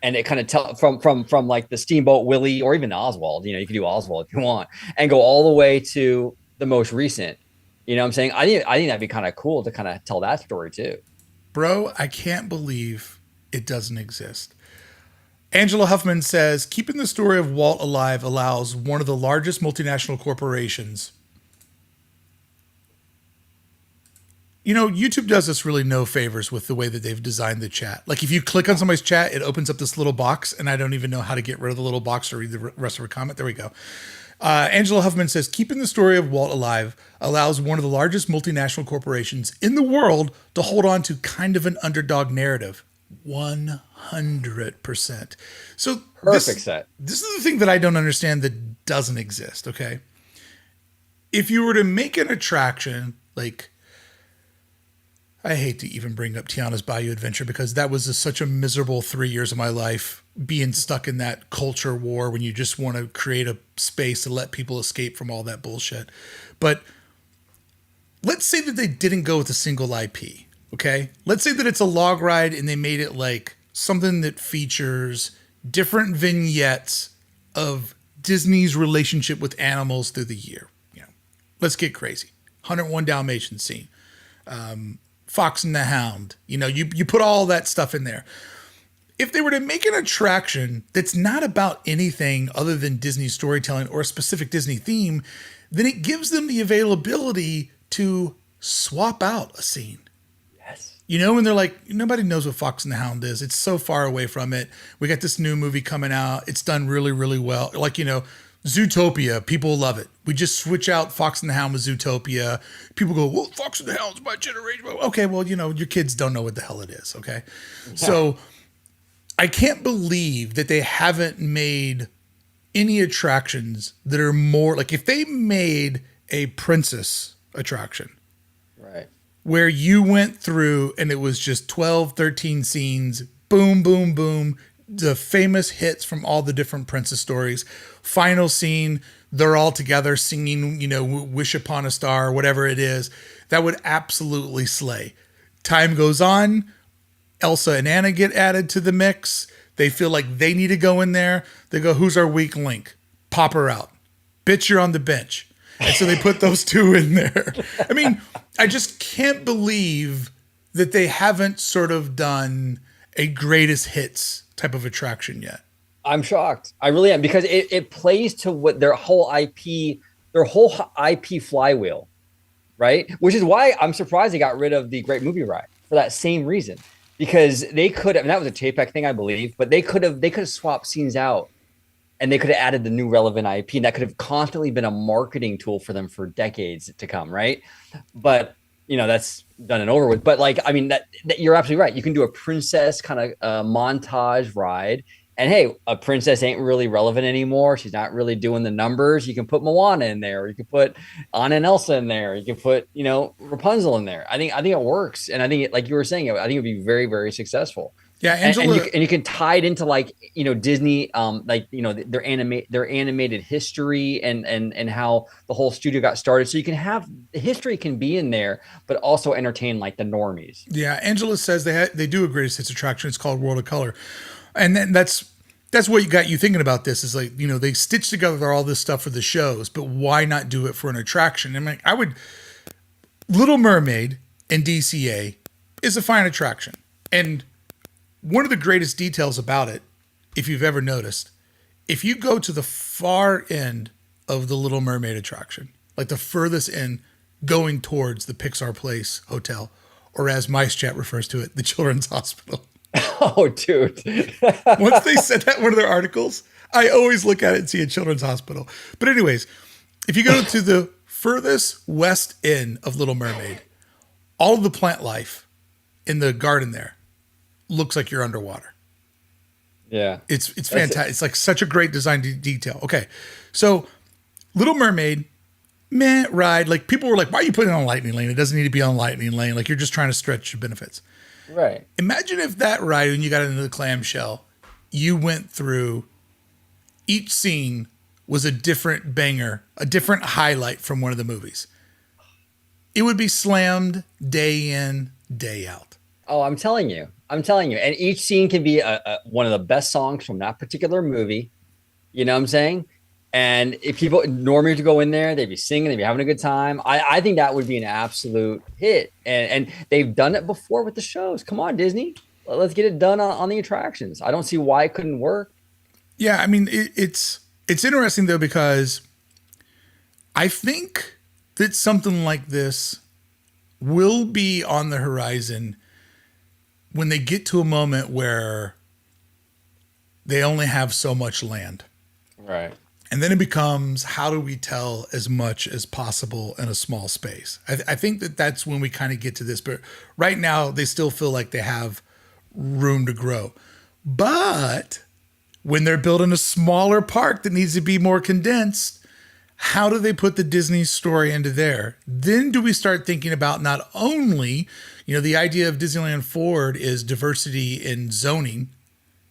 and it kind of tell from like the Steamboat Willie or even Oswald, you know, you can do Oswald if you want, and go all the way to the most recent. You know what I'm saying? I think that'd be kind of cool to kind of tell that story too. Bro, I can't believe it doesn't exist. Angela Huffman says, keeping the story of Walt alive allows one of the largest multinational corporations. You know, YouTube does us really no favors with the way that they've designed the chat. Like if you click on somebody's chat, it opens up this little box, and I don't even know how to get rid of the little box or read the rest of her comment. There we go. Angela Huffman says, keeping the story of Walt alive allows one of the largest multinational corporations in the world to hold on to kind of an underdog narrative. 100%. So perfect set. This is the thing that I don't understand that doesn't exist. Okay. If you were to make an attraction, like, I hate to even bring up Tiana's Bayou Adventure because that was such a miserable 3 years of my life, being stuck in that culture war when you just want to create a space to let people escape from all that bullshit. But let's say that they didn't go with a single IP. Okay. Let's say that it's a log ride and they made it like something that features different vignettes of Disney's relationship with animals through the year. You know, let's get crazy. 101 Dalmatians scene, Fox and the Hound. You know, you put all that stuff in there. If they were to make an attraction that's not about anything other than Disney storytelling or a specific Disney theme, then it gives them the availability to swap out a scene. Yes. You know, and they're like, nobody knows what Fox and the Hound is. It's so far away from it. We got this new movie coming out. It's done really, really well. Like, you know, Zootopia, people love it. We just switch out Fox and the Hound with Zootopia. People go, well, Fox and the Hound's my generation. Okay, well, you know, your kids don't know what the hell it is, okay? Yeah. So I can't believe that they haven't made any attractions that are more, like if they made a princess attraction. Right. Where you went through and it was just 12, 13 scenes, boom, boom, boom, the famous hits from all the different princess stories. Final scene, they're all together singing, you know, Wish Upon a Star, whatever it is. That would absolutely slay. Time goes on. Elsa and Anna get added to the mix. They feel like they need to go in there. They go, who's our weak link? Pop her out. Bitch, you're on the bench. And so they put those two in there. I mean, I just can't believe that they haven't sort of done a greatest hits type of attraction yet. I'm shocked. I really am, because it plays to what their whole IP flywheel, right? Which is why I'm surprised they got rid of the Great Movie Ride for that same reason. Because they could have, and that was a Chapek thing, I believe, but they could have swapped scenes out and they could have added the new relevant IP, and that could have constantly been a marketing tool for them for decades to come, right? But, you know, that's done and over with. But like, I mean, that you're absolutely right. You can do a princess kind of montage ride. And hey, a princess ain't really relevant anymore. She's not really doing the numbers. You can put Moana in there, or you can put Anna and Elsa in there. You can put, you know, Rapunzel in there. I think it works, and I think like you were saying, I think it'd be very, very successful. Yeah, Angela, and you can tie it into like, you know, Disney, like, you know, their animated history and how the whole studio got started. So you can have the history can be in there, but also entertain like the normies. Yeah, Angela says they do a greatest hits attraction. It's called World of Color. And then that's what you got you thinking about this is like, you know, they stitch together all this stuff for the shows, but why not do it for an attraction? I mean, Little Mermaid in DCA is a fine attraction. And one of the greatest details about it, if you've ever noticed, if you go to the far end of the Little Mermaid attraction, like the furthest end going towards the Pixar Place Hotel, or as Mice Chat refers to it, the Children's Hospital. Oh, dude. Once they said that in one of their articles, I always look at it and see a children's hospital. But anyways, if you go to the furthest west end of Little Mermaid, all of the plant life in the garden there looks like you're underwater. Yeah. It's fantastic. It's like such a great design detail. Okay. So Little Mermaid, ride. Like people were like, why are you putting it on Lightning Lane? It doesn't need to be on Lightning Lane. Like you're just trying to stretch your benefits. Right. Imagine if that ride, when you got into the clamshell, you went through each scene was a different banger, a different highlight from one of the movies. It would be slammed day in, day out. Oh, I'm telling you. And each scene can be one of the best songs from that particular movie. You know what I'm saying? And if people normally to go in there, they'd be singing, they'd be having a good time. I think that would be an absolute hit. And they've done it before with the shows. Come on, Disney. Let's get it done on the attractions. I don't see why it couldn't work. Yeah, I mean, it's interesting, though, because I think that something like this will be on the horizon when they get to a moment where they only have so much land. Right. And then it becomes, how do we tell as much as possible in a small space? I think that's when we kind of get to this. But right now, they still feel like they have room to grow. But when they're building a smaller park that needs to be more condensed, how do they put the Disney story into there? Then do we start thinking about not only, you know, the idea of Disneyland Forward is diversity in zoning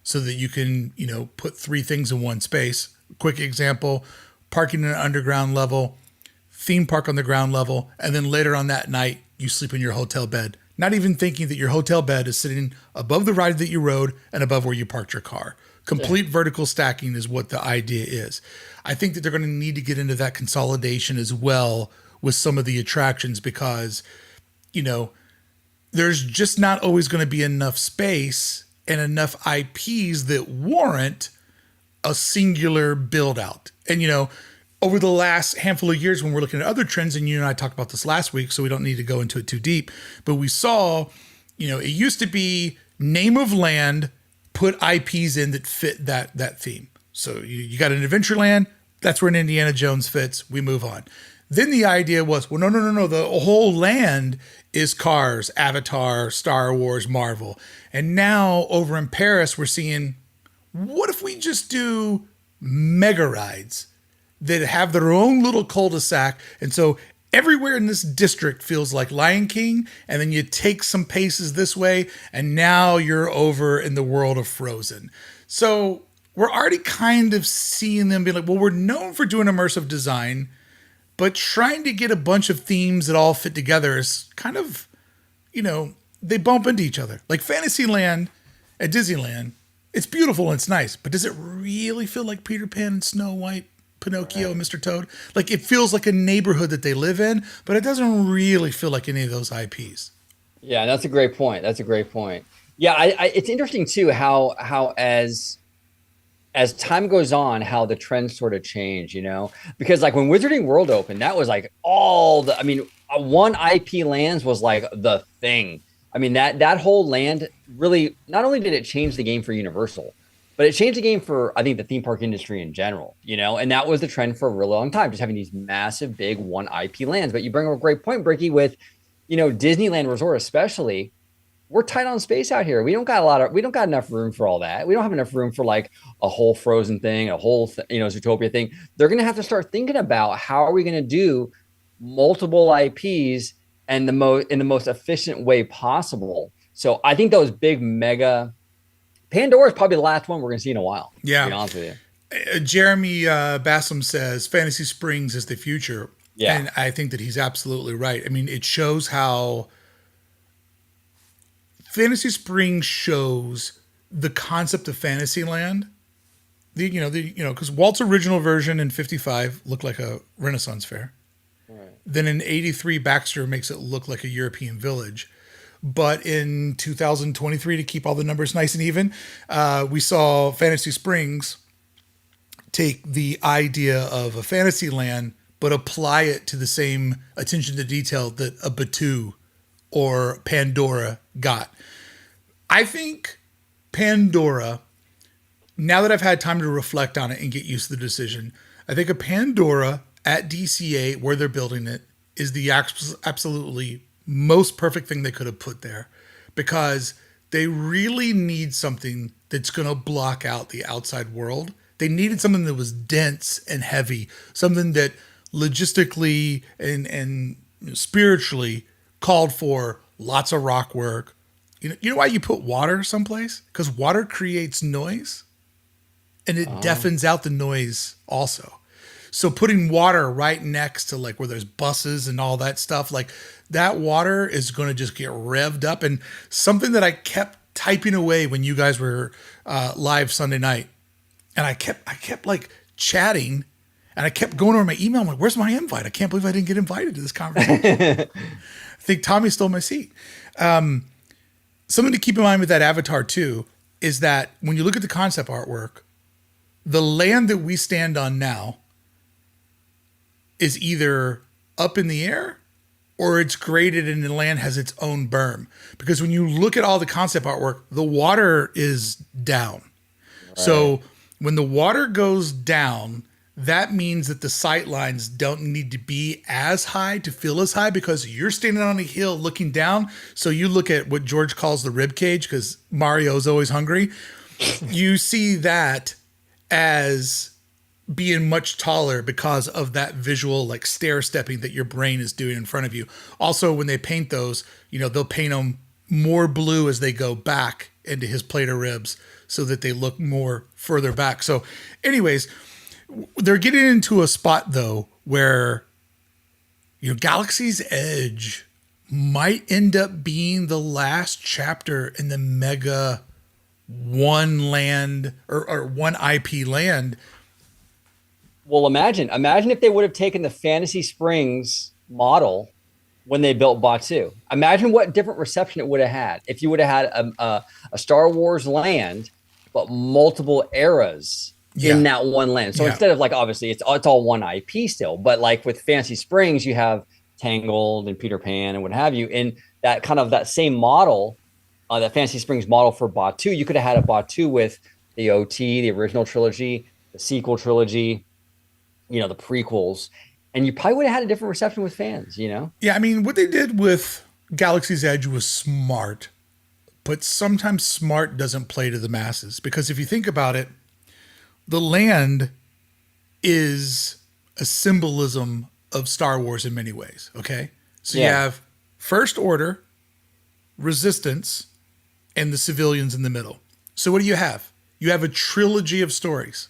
so that you can, you know, put three things in one space. Quick example, parking in an underground level, theme park on the ground level, and then later on that night, you sleep in your hotel bed not even thinking that your hotel bed is sitting above the ride that you rode and above where you parked your car. Complete vertical stacking is what the idea is. I think that they're going to need to get into that consolidation as well with some of the attractions because, you know, there's just not always going to be enough space and enough IPs that warrant a singular build out. And, you know, over the last handful of years when we're looking at other trends, and you and I talked about this last week, so we don't need to go into it too deep, but we saw, you know, it used to be name of land, put IPs in that fit that theme. So you got an Adventureland, that's where an Indiana Jones fits, we move on. Then the idea was, well, no, the whole land is Cars, Avatar, Star Wars, Marvel. And now over in Paris, we're seeing, what if we just do mega rides that have their own little cul-de-sac? And so everywhere in this district feels like Lion King. And then you take some paces this way, and now you're over in the world of Frozen. So we're already kind of seeing them be like, well, we're known for doing immersive design, but trying to get a bunch of themes that all fit together is kind of, you know, they bump into each other. Like Fantasyland at Disneyland, it's beautiful and it's nice, but does it really feel like Peter Pan and Snow White, Pinocchio and Mr. Toad? Like it feels like a neighborhood that they live in, but it doesn't really feel like any of those IPs. Yeah, that's a great point. Yeah, it's interesting too how as time goes on, how the trends sort of change, you know, because like when Wizarding World opened, that was like one IP lands was like the thing. I mean, that whole land really, not only did it change the game for Universal, but it changed the game for, I think, the theme park industry in general, you know, and that was the trend for a really long time, just having these massive, big one IP lands. But you bring up a great point, Brickey, with, you know, Disneyland Resort, especially. We're tight on space out here. We don't got enough room for all that. We don't have enough room for like a whole Frozen thing, a whole, Zootopia thing. They're going to have to start thinking about how are we going to do multiple IPs and in the most efficient way possible. So I think those big mega Pandora is probably the last one we're going to see in a while. Yeah. To be honest with you. Jeremy Bassam says Fantasy Springs is the future. Yeah. And I think that he's absolutely right. I mean, it shows how Fantasy Springs shows the concept of Fantasyland. Because Walt's original version in 55 looked like a Renaissance fair. Right. Then in 83, Baxter makes it look like a European village. But in 2023, to keep all the numbers nice and even, we saw Fantasy Springs take the idea of a Fantasyland, but apply it to the same attention to detail that a Batuu or Pandora got. I think Pandora, now that I've had time to reflect on it and get used to the decision, I think a Pandora at DCA, where they're building it, is the absolutely most perfect thing they could have put there, because they really need something that's going to block out the outside world. They needed something that was dense and heavy, something that logistically and spiritually called for lots of rock work. You know why you put water someplace? Because water creates noise, and it deafens out the noise also. So putting water right next to like where there's buses and all that stuff, like that water is going to just get revved up. And something that I kept typing away when you guys were live Sunday night, and I kept like chatting, and I kept going over my email. I'm like, where's my invite? I can't believe I didn't get invited to this conversation. I think Tommy stole my seat. Something to keep in mind with that Avatar too is that when you look at the concept artwork, the land that we stand on now is either up in the air or it's graded and the land has its own berm. Because when you look at all the concept artwork, the water is down. Right. So when the water goes down, that means that the sight lines don't need to be as high to feel as high, because you're standing on a hill looking down. So you look at what George calls the rib cage, because Mario's always hungry. You see that as being much taller because of that visual like stair stepping that your brain is doing in front of you. Also, when they paint those, they'll paint them more blue as they go back into his plate of ribs so that they look more further back. So anyways, they're getting into a spot though where Galaxy's Edge might end up being the last chapter in the mega one land or one IP land. Well, imagine if they would have taken the Fantasy Springs model when they built Batu. Imagine what different reception it would have had if you would have had a Star Wars land, but multiple eras in that one land. So instead of like, obviously it's all one IP still, but like with Fantasy Springs, you have Tangled and Peter Pan and what have you. In that kind of that same model, that Fantasy Springs model for Batu, you could have had a Batu with the OT, the original trilogy, the sequel trilogy, the prequels, and you probably would have had a different reception with fans, Yeah, I mean, what they did with Galaxy's Edge was smart, but sometimes smart doesn't play to the masses, because if you think about it, the land is a symbolism of Star Wars in many ways, okay? So you have First Order, Resistance, and the civilians in the middle. So what do you have? You have a trilogy of stories.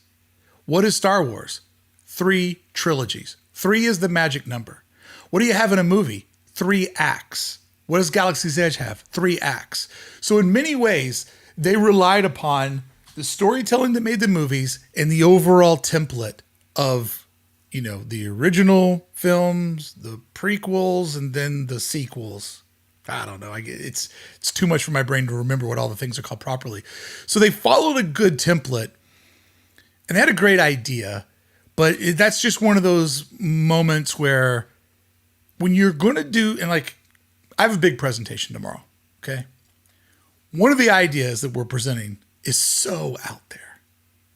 What is Star Wars? 3 trilogies. 3 is the magic number. What do you have in a movie? 3 acts. What does Galaxy's Edge have? 3 acts. So in many ways, they relied upon the storytelling that made the movies and the overall template of, the original films, the prequels, and then the sequels. I don't know. It's too much for my brain to remember what all the things are called properly. So they followed a good template, and they had a great idea. But that's just one of those moments where when you're going to do, and like, I have a big presentation tomorrow, okay? One of the ideas that we're presenting is so out there.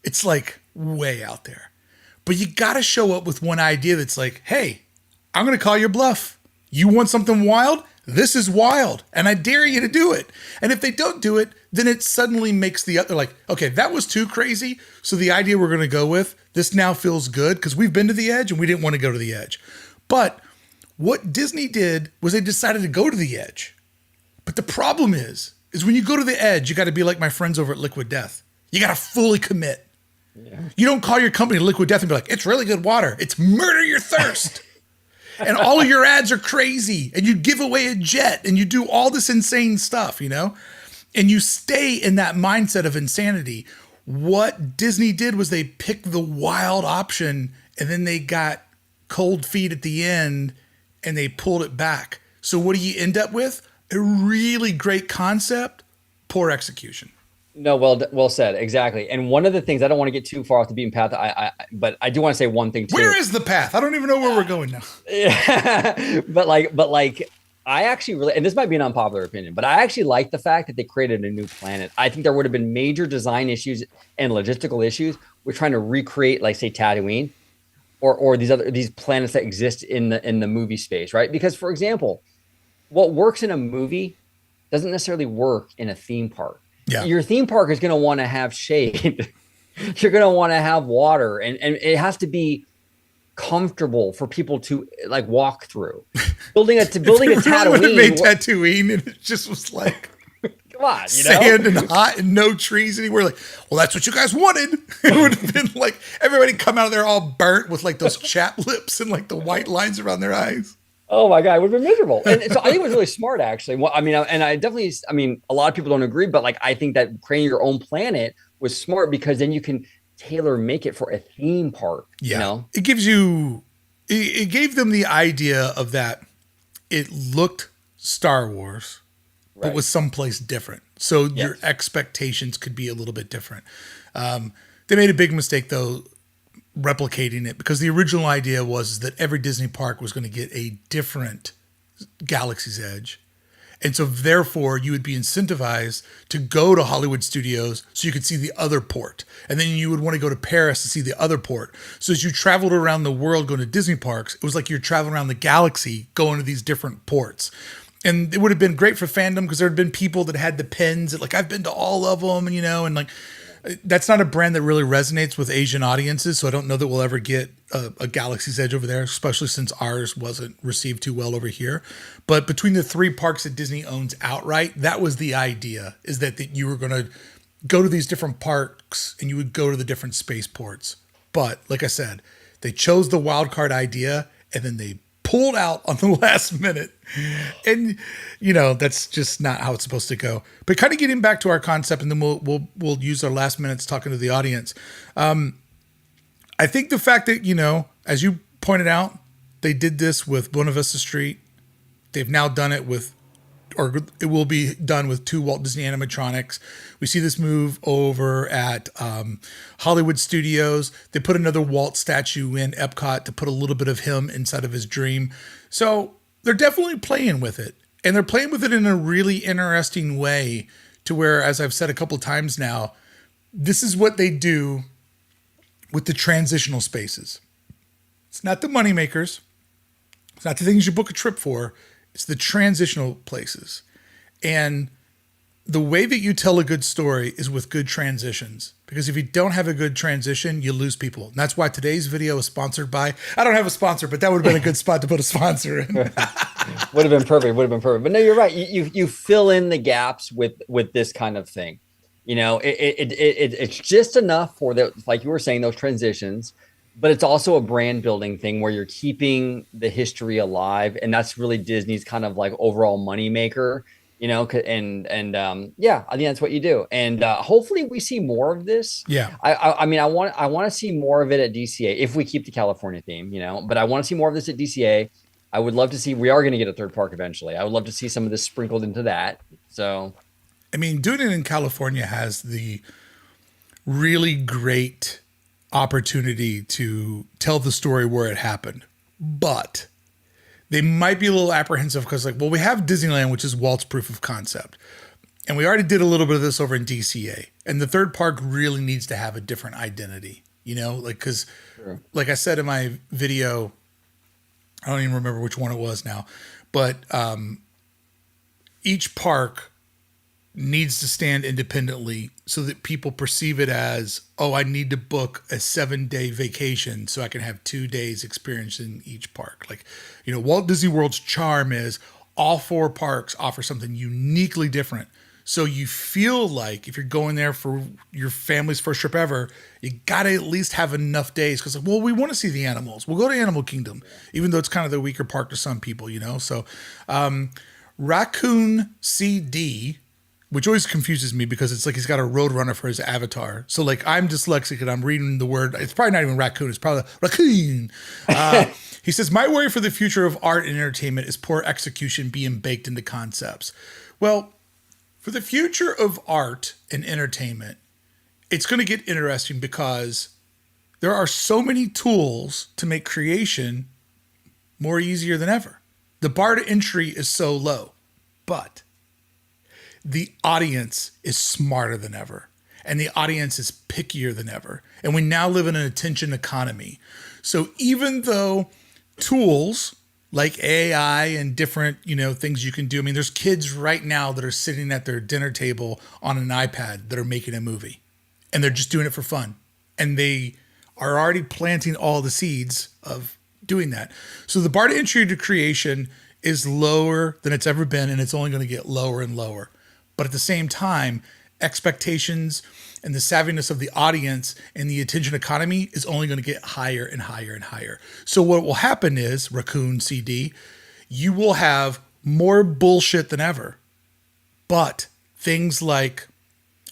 It's like way out there. But you got to show up with one idea that's like, hey, I'm going to call your bluff. You want something wild? This is wild. And I dare you to do it. And if they don't do it, then it suddenly makes the other like, okay, that was too crazy. So the idea we're going to go with, this now feels good because we've been to the edge and we didn't want to go to the edge. But what Disney did was they decided to go to the edge. But the problem is when you go to the edge, you got to be like my friends over at Liquid Death. You got to fully commit. Yeah. You don't call your company Liquid Death and be like, it's really good water. It's murder your thirst. And all of your ads are crazy. And you give away a jet and you do all this insane stuff, and you stay in that mindset of insanity. What Disney did was they picked the wild option and then they got cold feet at the end and they pulled it back. So what do you end up with? A really great concept, poor execution. No, well said. Exactly. And one of the things, I don't want to get too far off the beaten path, but I do want to say one thing too. Where is the path? I don't even know where we're going now. Yeah. But I actually really, and this might be an unpopular opinion, but I actually like the fact that they created a new planet. I think there would have been major design issues and logistical issues with trying to recreate, like, say, Tatooine or these planets that exist in the movie space, right? Because, for example, what works in a movie doesn't necessarily work in a theme park. Yeah. Your theme park is going to want to have shade. You're going to want to have water, and it has to be comfortable for people to like walk through. Building a Tatooine would have made Tatooine, and it just was like, come on, sand and hot and no trees anywhere. Like, well, that's what you guys wanted. It would have been like everybody come out of there all burnt with like those chap lips and like the white lines around their eyes. Oh my God, it would have been miserable. And so I think it was really smart, actually. Well, I mean, a lot of people don't agree, but like, I think that creating your own planet was smart because then you can tailor make it for a theme park. Yeah. It gave them the idea of that. It looked Star Wars, but was someplace different. So your expectations could be a little bit different. They made a big mistake though, replicating it, because the original idea was that every Disney park was going to get a different Galaxy's Edge. And so therefore you would be incentivized to go to Hollywood Studios so you could see the other port. And then you would want to go to Paris to see the other port. So as you traveled around the world going to Disney parks, it was like you're traveling around the galaxy going to these different ports. And it would have been great for fandom because there had been people that had the pins that like, I've been to all of them, and like, that's not a brand that really resonates with Asian audiences, so I don't know that we'll ever get a Galaxy's Edge over there, especially since ours wasn't received too well over here. But between the 3 parks that Disney owns outright, that was the idea, is that you were going to go to these different parks and you would go to the different spaceports. But like I said, they chose the wild card idea and then they pulled out on the last minute. And, you know, that's just not how it's supposed to go. But kind of getting back to our concept, and then we'll use our last minutes talking to the audience. I think the fact that, you know, as you pointed out, they did this with Buena Vista Street. They've now done it with, or it will be done with 2 Walt Disney animatronics. We see this move over at Hollywood Studios. They put another Walt statue in Epcot to put a little bit of him inside of his dream. So they're definitely playing with it. And they're playing with it in a really interesting way to where, as I've said a couple times now, this is what they do with the transitional spaces. It's not the money makers. It's not the things you book a trip for. It's the transitional places. And the way that you tell a good story is with good transitions. Because if you don't have a good transition, you lose people. And that's why today's video is sponsored by, I don't have a sponsor, but that would have been a good spot to put a sponsor in. Would have been perfect. But no, you're right. You fill in the gaps with this kind of thing. You know, it's just enough for the, like you were saying, those transitions. But it's also a brand building thing where you're keeping the history alive. And that's really Disney's kind of like overall money maker, you know, and yeah, I think that's what you do. And hopefully we see more of this. Yeah. I mean, I want to see more of it at DCA if we keep the California theme, you know, but I want to see more of this at DCA. I would love to see, we are going to get a third park eventually. I would love to see some of this sprinkled into that. So, I mean, doing it in California has the really great opportunity to tell the story where it happened, but they might be a little apprehensive because, like, well, we have Disneyland, which is Walt's proof of concept, and we already did a little bit of this over in DCA, and the third park really needs to have a different identity, you know, like, because sure. Like I said in my video, I don't even remember which one it was now, but each park needs to stand independently so that people perceive it as, oh, I need to book a 7-day vacation so I can have 2 days experience in each park. Like, you know, Walt Disney World's charm is all 4 parks offer something uniquely different. So you feel like if you're going there for your family's first trip ever, you got to at least have enough days because, well, we want to see the animals. We'll go to Animal Kingdom, even though it's kind of the weaker park to some people, you know? So Raccoon CD, which always confuses me because it's like he's got a Roadrunner for his avatar. So, like, I'm dyslexic and I'm reading the word. It's probably not even raccoon. It's probably raccoon. He says, my worry for the future of art and entertainment is poor execution being baked into concepts. Well, for the future of art and entertainment, it's going to get interesting because there are so many tools to make creation more easier than ever. The bar to entry is so low, but the audience is smarter than ever, and the audience is pickier than ever. And we now live in an attention economy. So even though tools like AI and different, you know, things you can do, I mean, there's kids right now that are sitting at their dinner table on an iPad that are making a movie, and they're just doing it for fun. And they are already planting all the seeds of doing that. So the bar to entry to creation is lower than it's ever been, and it's only going to get lower and lower. But at the same time, expectations and the savviness of the audience and the attention economy is only going to get higher and higher and higher. So what will happen is, Raccoon CD, you will have more bullshit than ever. But things like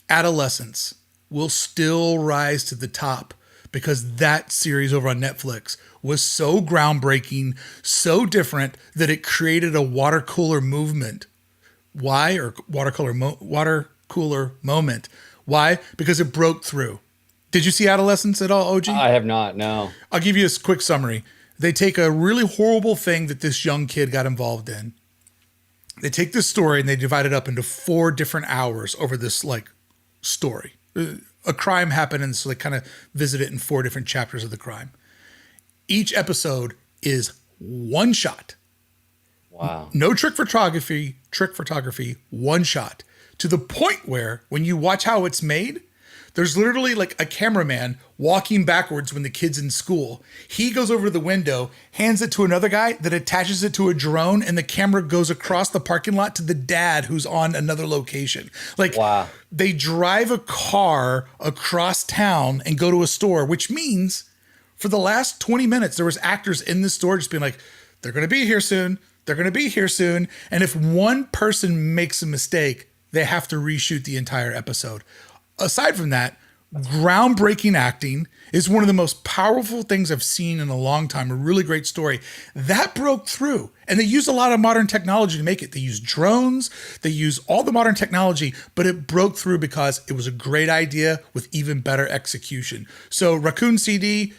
Adolescence will still rise to the top because that series over on Netflix was so groundbreaking, so different that it created a water cooler movement. Why? Or water cooler moment. Why? Because it broke through. Did you see Adolescence at all, OG? I have not, no. I'll give you a quick summary. They take a really horrible thing that this young kid got involved in. They take this story and they divide it up into 4 different hours over this, like, story. A crime happened, and so they kind of visit it in 4 different chapters of the crime. Each episode is one shot. Wow. No trick photography, one shot. To the point where when you watch how it's made, there's literally like a cameraman walking backwards when the kid's in school. He goes over to the window, hands it to another guy that attaches it to a drone, and the camera goes across the parking lot to the dad who's on another location. Like, wow. They drive a car across town and go to a store, which means for the last 20 minutes, there was actors in the store just being like, They're going to be here soon. They're going to be here soon. And if one person makes a mistake, they have to reshoot the entire episode. Aside from that, groundbreaking acting is one of the most powerful things I've seen in a long time. A really great story that broke through, and they use a lot of modern technology to make it. They use drones, they use all the modern technology, but it broke through because it was a great idea with even better execution. So Raccoon CD,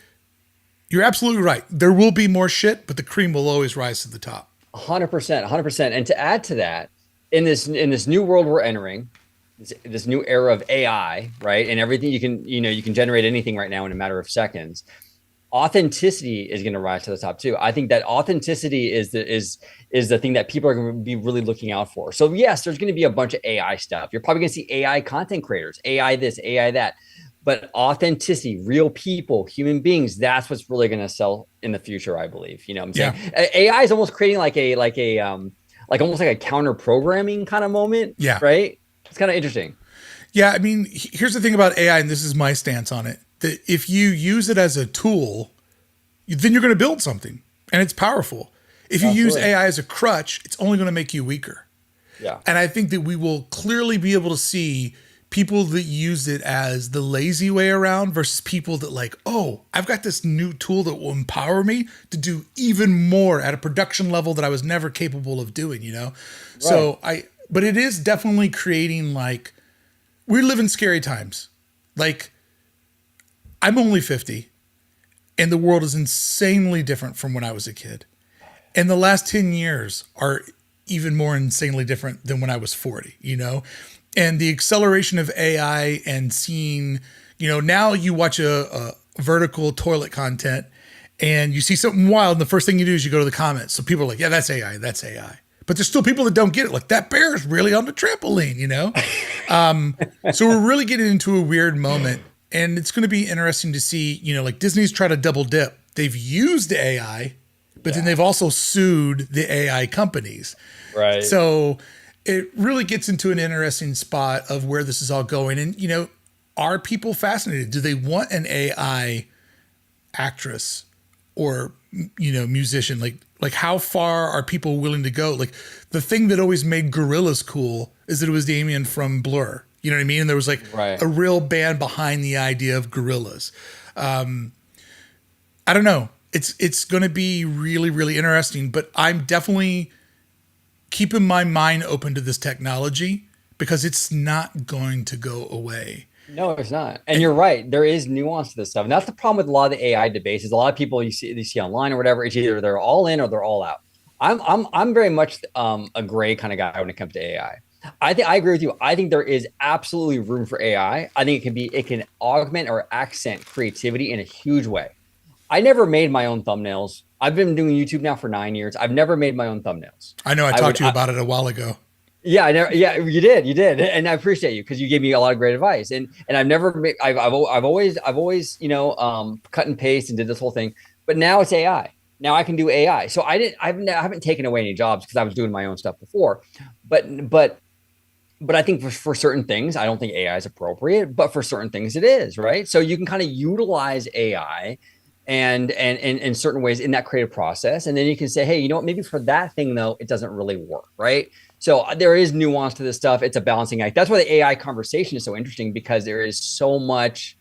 you're absolutely right. There will be more shit, but the cream will always rise to the top. 100%, 100%. And to add to that, in this new world we're entering, this new era of AI, right? And everything you can generate anything right now in a matter of seconds. Authenticity is going to rise to the top too. I think that authenticity is the thing that people are going to be really looking out for. So yes, there's going to be a bunch of AI stuff. You're probably going to see AI content creators, AI this, AI that. But authenticity, real people, human beings, that's what's really going to sell in the future, I believe. You know what I'm saying? AI is almost creating like almost like a counter programming kind of moment. Yeah. Right. It's kind of interesting. Yeah. I mean, here's the thing about AI, and this is my stance on it, that if you use it as a tool, then you're going to build something and it's powerful. If you use AI as a crutch, it's only going to make you weaker. Yeah. And I think that we will clearly be able to see people that use it as the lazy way around versus people that like, oh, I've got this new tool that will empower me to do even more at a production level that I was never capable of doing, you know? Right. But it is definitely creating like, we live in scary times. Like, I'm only 50 and the world is insanely different from when I was a kid. And the last 10 years are even more insanely different than when I was 40, you know? And the acceleration of AI and seeing, you know, now you watch a vertical toilet content and you see something wild. And the first thing you do is you go to the comments. So people are like, yeah, that's AI. That's AI. But there's still people that don't get it. Like, that bear is really on the trampoline, you know? So we're really getting into a weird moment. And it's going to be interesting to see, you know, like Disney's tried to double dip. They've used AI, but then they've also sued the AI companies. Right. So it really gets into an interesting spot of where this is all going. And, you know, are people fascinated? Do they want an AI actress or, you know, musician? Like how far are people willing to go? Like, the thing that always made Gorillaz cool is that it was Damien from Blur. You know what I mean? And there was like a real band behind the idea of Gorillaz. I don't know. It's going to be really, really interesting, but I'm definitely keeping my mind open to this technology because it's not going to go away. No, it's not. And you're right. There is nuance to this stuff. And that's the problem with a lot of the AI debates is a lot of people you see online or whatever, it's either they're all in or they're all out. I'm very much a gray kind of guy when it comes to AI. I agree with you. I think there is absolutely room for AI. I think it can augment or accent creativity in a huge way. I never made my own thumbnails. I've been doing YouTube now for 9 years. I've never made my own thumbnails. I know I talked to you about it a while ago. Yeah, you did. And I appreciate you because you gave me a lot of great advice. And I've never I've always, you know, cut and paste and did this whole thing, but now it's AI. Now I can do AI. So I haven't taken away any jobs because I was doing my own stuff before, but I think for certain things, I don't think AI is appropriate, but for certain things it is, right? So you can kind of utilize AI and in certain ways in that creative process. And then you can say, hey, you know what, maybe for that thing though, it doesn't really work, right? So there is nuance to this stuff. It's a balancing act. That's why the AI conversation is so interesting because there is so much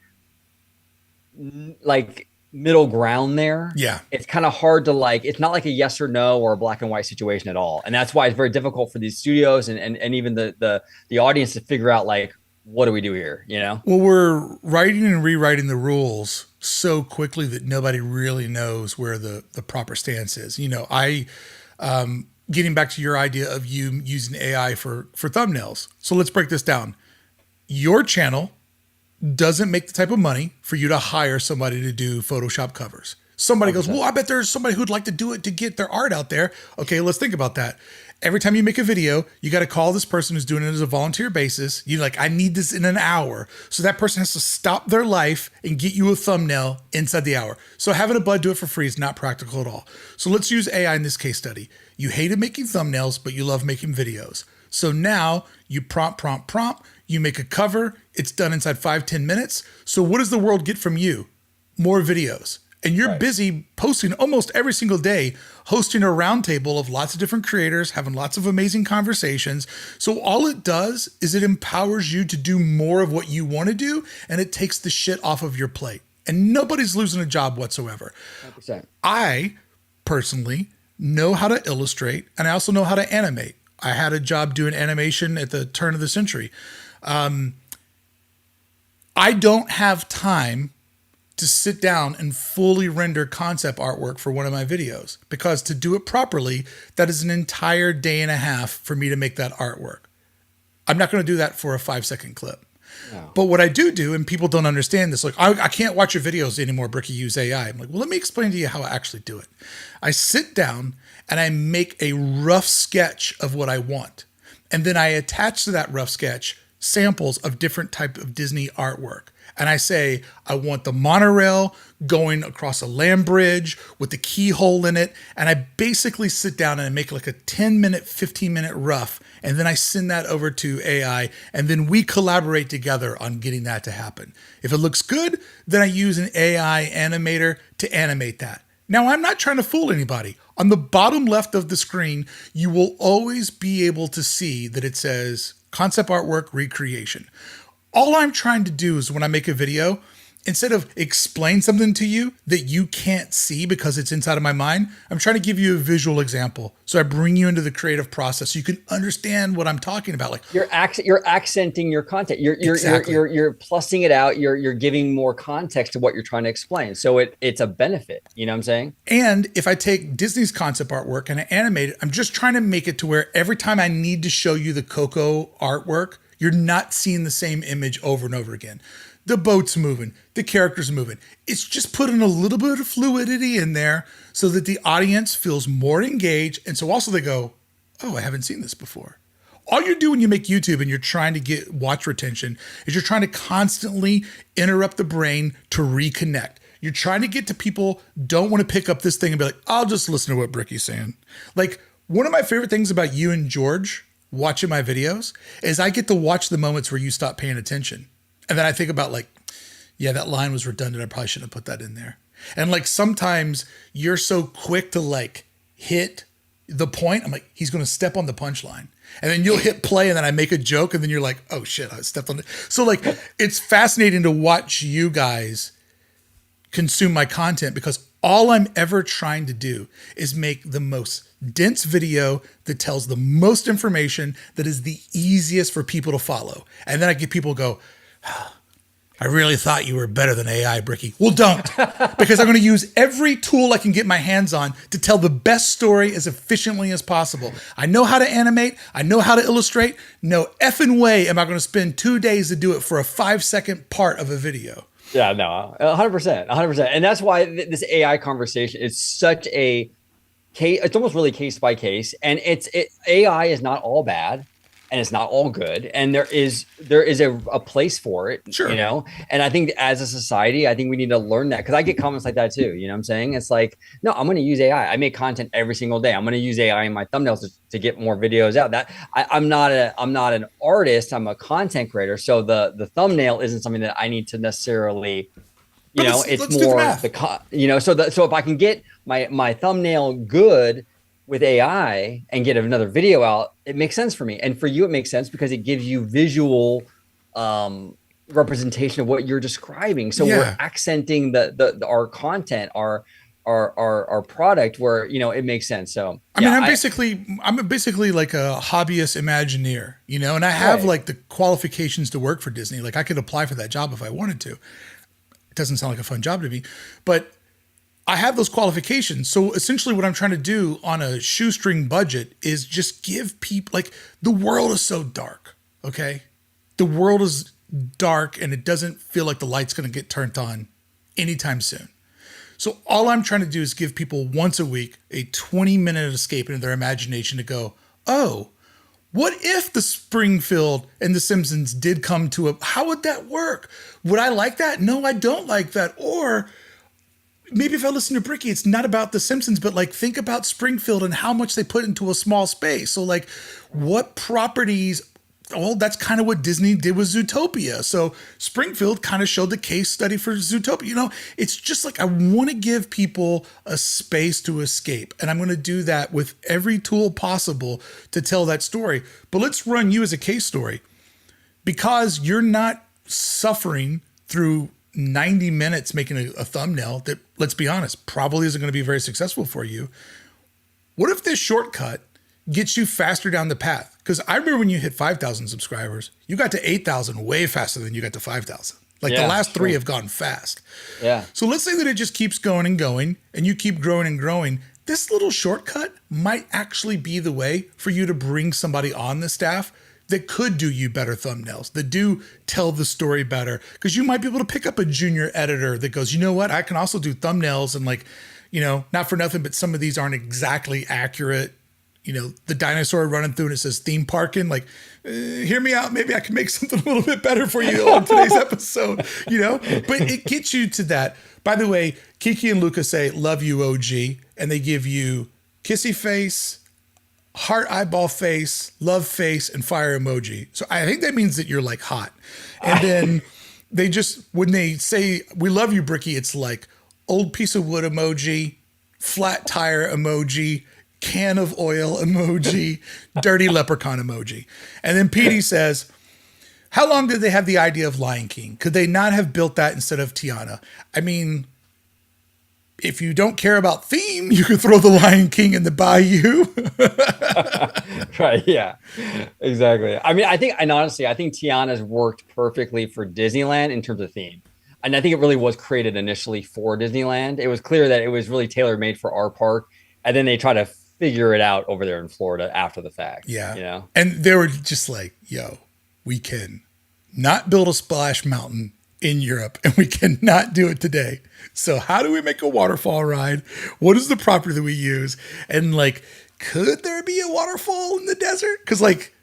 like middle ground there. Yeah. It's kind of hard to like, it's not like a yes or no or a black and white situation at all. And that's why it's very difficult for these studios and even the audience to figure out like, what do we do here? You know? Well, we're writing and rewriting the rules so quickly that nobody really knows where the proper stance is. You know, getting back to your idea of you using AI for thumbnails. So let's break this down. Your channel doesn't make the type of money for you to hire somebody to do Photoshop covers. Somebody 100%. Goes, well, I bet there's somebody who'd like to do it to get their art out there. Okay, let's think about that. Every time you make a video, you got to call this person who's doing it as a volunteer basis. You're like, I need this in an hour. So that person has to stop their life and get you a thumbnail inside the hour. So having a bud do it for free is not practical at all. So let's use AI in this case study. You hated making thumbnails, but you love making videos. So now you prompt, you make a cover. It's done inside 5-10 minutes. So what does the world get from you? More videos. And you're Right. busy posting almost every single day, hosting a roundtable of lots of different creators, having lots of amazing conversations. So all it does is it empowers you to do more of what you want to do, and it takes the shit off of your plate. And nobody's losing a job whatsoever. 100%. I personally know how to illustrate, and I also know how to animate. I had a job doing animation at the turn of the century. I don't have time to sit down and fully render concept artwork for one of my videos, because to do it properly, that is an entire day and a half for me to make that artwork. I'm not going to do that for a 5-second clip. No. But what I do, and people don't understand this, like, I can't watch your videos anymore, Brickey, use AI. I'm like, well, let me explain to you how I actually do it. I sit down and I make a rough sketch of what I want. And then I attach to that rough sketch samples of different type of Disney artwork. And I say, I want the monorail going across a land bridge with the keyhole in it. And I basically sit down and I make like a 10-minute, 15-minute rough. And then I send that over to AI. And then we collaborate together on getting that to happen. If it looks good, then I use an AI animator to animate that. Now, I'm not trying to fool anybody. On the bottom left of the screen, you will always be able to see that it says concept artwork recreation. All I'm trying to do is when I make a video, instead of explain something to you that you can't see because it's inside of my mind, I'm trying to give you a visual example. So I bring you into the creative process so you can understand what I'm talking about. Like You're accenting your content. You're Exactly. you're plussing it out. You're giving more context to what you're trying to explain. So it's a benefit. You know what I'm saying? And if I take Disney's concept artwork and I animate it, I'm just trying to make it to where every time I need to show you the Coco artwork, you're not seeing the same image over and over again. The boat's moving, the character's moving. It's just putting a little bit of fluidity in there so that the audience feels more engaged. And so also they go, oh, I haven't seen this before. All you do when you make YouTube and you're trying to get watch retention is you're trying to constantly interrupt the brain to reconnect. You're trying to get to people don't want to pick up this thing and be like, I'll just listen to what Brickey's saying. Like one of my favorite things about you and George watching my videos is I get to watch the moments where you stop paying attention. And then I think about like, yeah, that line was redundant. I probably shouldn't have put that in there. And like sometimes you're so quick to like hit the point. I'm like, he's going to step on the punchline. And then you'll hit play and then I make a joke and then you're like, oh shit, I stepped on it. So like, it's fascinating to watch you guys consume my content because all I'm ever trying to do is make the most dense video that tells the most information that is the easiest for people to follow. And then I get people go, I really thought you were better than AI, Brickey. Well, don't, because I'm going to use every tool I can get my hands on to tell the best story as efficiently as possible. I know how to animate. I know how to illustrate. No effing way am I going to spend 2 days to do it for a 5-second part of a video. Yeah, no, 100%, 100%. And that's why this AI conversation is such a case. It's almost really case by case. And AI is not all bad and it's not all good. And there is a place for it, Sure. you know? And I think as a society, I think we need to learn that because I get comments like that too. You know what I'm saying? It's like, no, I'm going to use AI. I make content every single day. I'm going to use AI in my thumbnails to get more videos out. That I'm not an artist. I'm a content creator. So the thumbnail isn't something that I need to necessarily, you know, it's more so if I can get my thumbnail good with AI and get another video out, it makes sense for me. And for you, it makes sense because it gives you visual representation of what you're describing. So we're accenting our content, our product where, you know, it makes sense. So I mean, I'm basically like a hobbyist Imagineer, you know, and I have like the qualifications to work for Disney. Like I could apply for that job if I wanted to. It doesn't sound like a fun job to me, but I have those qualifications. So essentially what I'm trying to do on a shoestring budget is just give people, like, the world is so dark, okay? The world is dark and it doesn't feel like the light's going to get turned on anytime soon. So all I'm trying to do is give people once a week a 20-minute escape into their imagination to go, oh, what if the Springfield and the Simpsons did come to how would that work? Would I like that? No, I don't like that. Or maybe if I listen to Brickey, it's not about the Simpsons, but like think about Springfield and how much they put into a small space. So like what properties well, that's kind of what Disney did with Zootopia. So Springfield kind of showed the case study for Zootopia. You know, it's just like I want to give people a space to escape. And I'm going to do that with every tool possible to tell that story. But let's run you as a case story because you're not suffering through 90 minutes making a thumbnail that, let's be honest, probably isn't going to be very successful for you. What if this shortcut gets you faster down the path? Because I remember when you hit 5,000 subscribers, you got to 8,000 way faster than you got to 5,000. Like the last three have gone fast. Yeah. So let's say that it just keeps going and going and you keep growing and growing. This little shortcut might actually be the way for you to bring somebody on the staff that could do you better thumbnails, that do tell the story better. Because you might be able to pick up a junior editor that goes, you know what, I can also do thumbnails and like, you know, not for nothing, but some of these aren't exactly accurate. You know, the dinosaur running through and it says theme parking, like, hear me out. Maybe I can make something a little bit better for you on today's episode, you know, but it gets you to that. By the way, Kiki and Luca say, love you, OG. And they give you kissy face, heart eyeball face, love face, and fire emoji. So I think that means that you're like hot. And then they just, when they say, we love you, Brickey, it's like old piece of wood emoji, flat tire emoji, can of oil emoji, dirty leprechaun emoji. And then Petey says, how long did they have the idea of Lion King? Could they not have built that instead of Tiana? I mean, if you don't care about theme, you could throw the Lion King in the bayou. Right. Yeah, exactly. I mean, honestly, I think Tiana's worked perfectly for Disneyland in terms of theme. And I think it really was created initially for Disneyland. It was clear that it was really tailor made for our park. And then they try to figure it out over there in Florida after the fact. Yeah. You know? And they were just like, yo, we can not build a splash mountain in Europe and we cannot do it today. So how do we make a waterfall ride? What is the property that we use? And like, could there be a waterfall in the desert? Because like,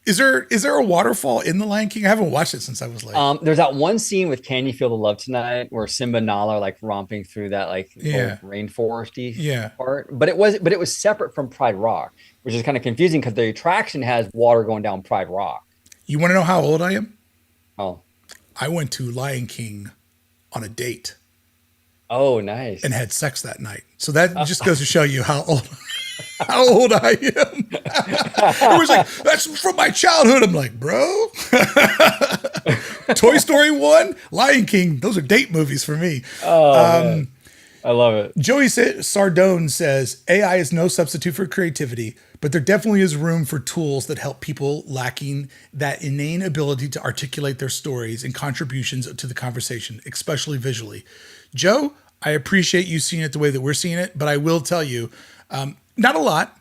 is there a waterfall in The Lion King? I haven't watched it since I was like. There's that one scene with Can You Feel the Love Tonight where Simba and Nala are like romping through that like rainforesty part. But it was separate from Pride Rock, which is kind of confusing because the attraction has water going down Pride Rock. You want to know how old I am? Oh. I went to Lion King on a date. Oh, nice. And had sex that night. So that just goes to show you how old I am. It was like, that's from my childhood. I'm like, bro. Toy Story 1, Lion King, those are date movies for me. Oh, I love it. Joey Sardone says, AI is no substitute for creativity, but there definitely is room for tools that help people lacking that inane ability to articulate their stories and contributions to the conversation, especially visually. Joe, I appreciate you seeing it the way that we're seeing it, but I will tell you, not a lot,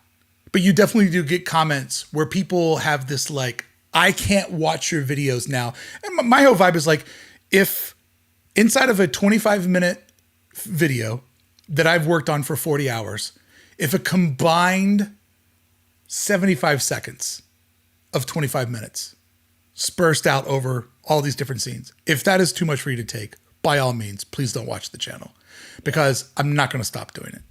but you definitely do get comments where people have this like, I can't watch your videos now. And my whole vibe is like, if inside of a 25-minute video that I've worked on for 40 hours, if a combined 75 seconds of 25 minutes spursed out over all these different scenes, if that is too much for you to take, by all means, please don't watch the channel because I'm not going to stop doing it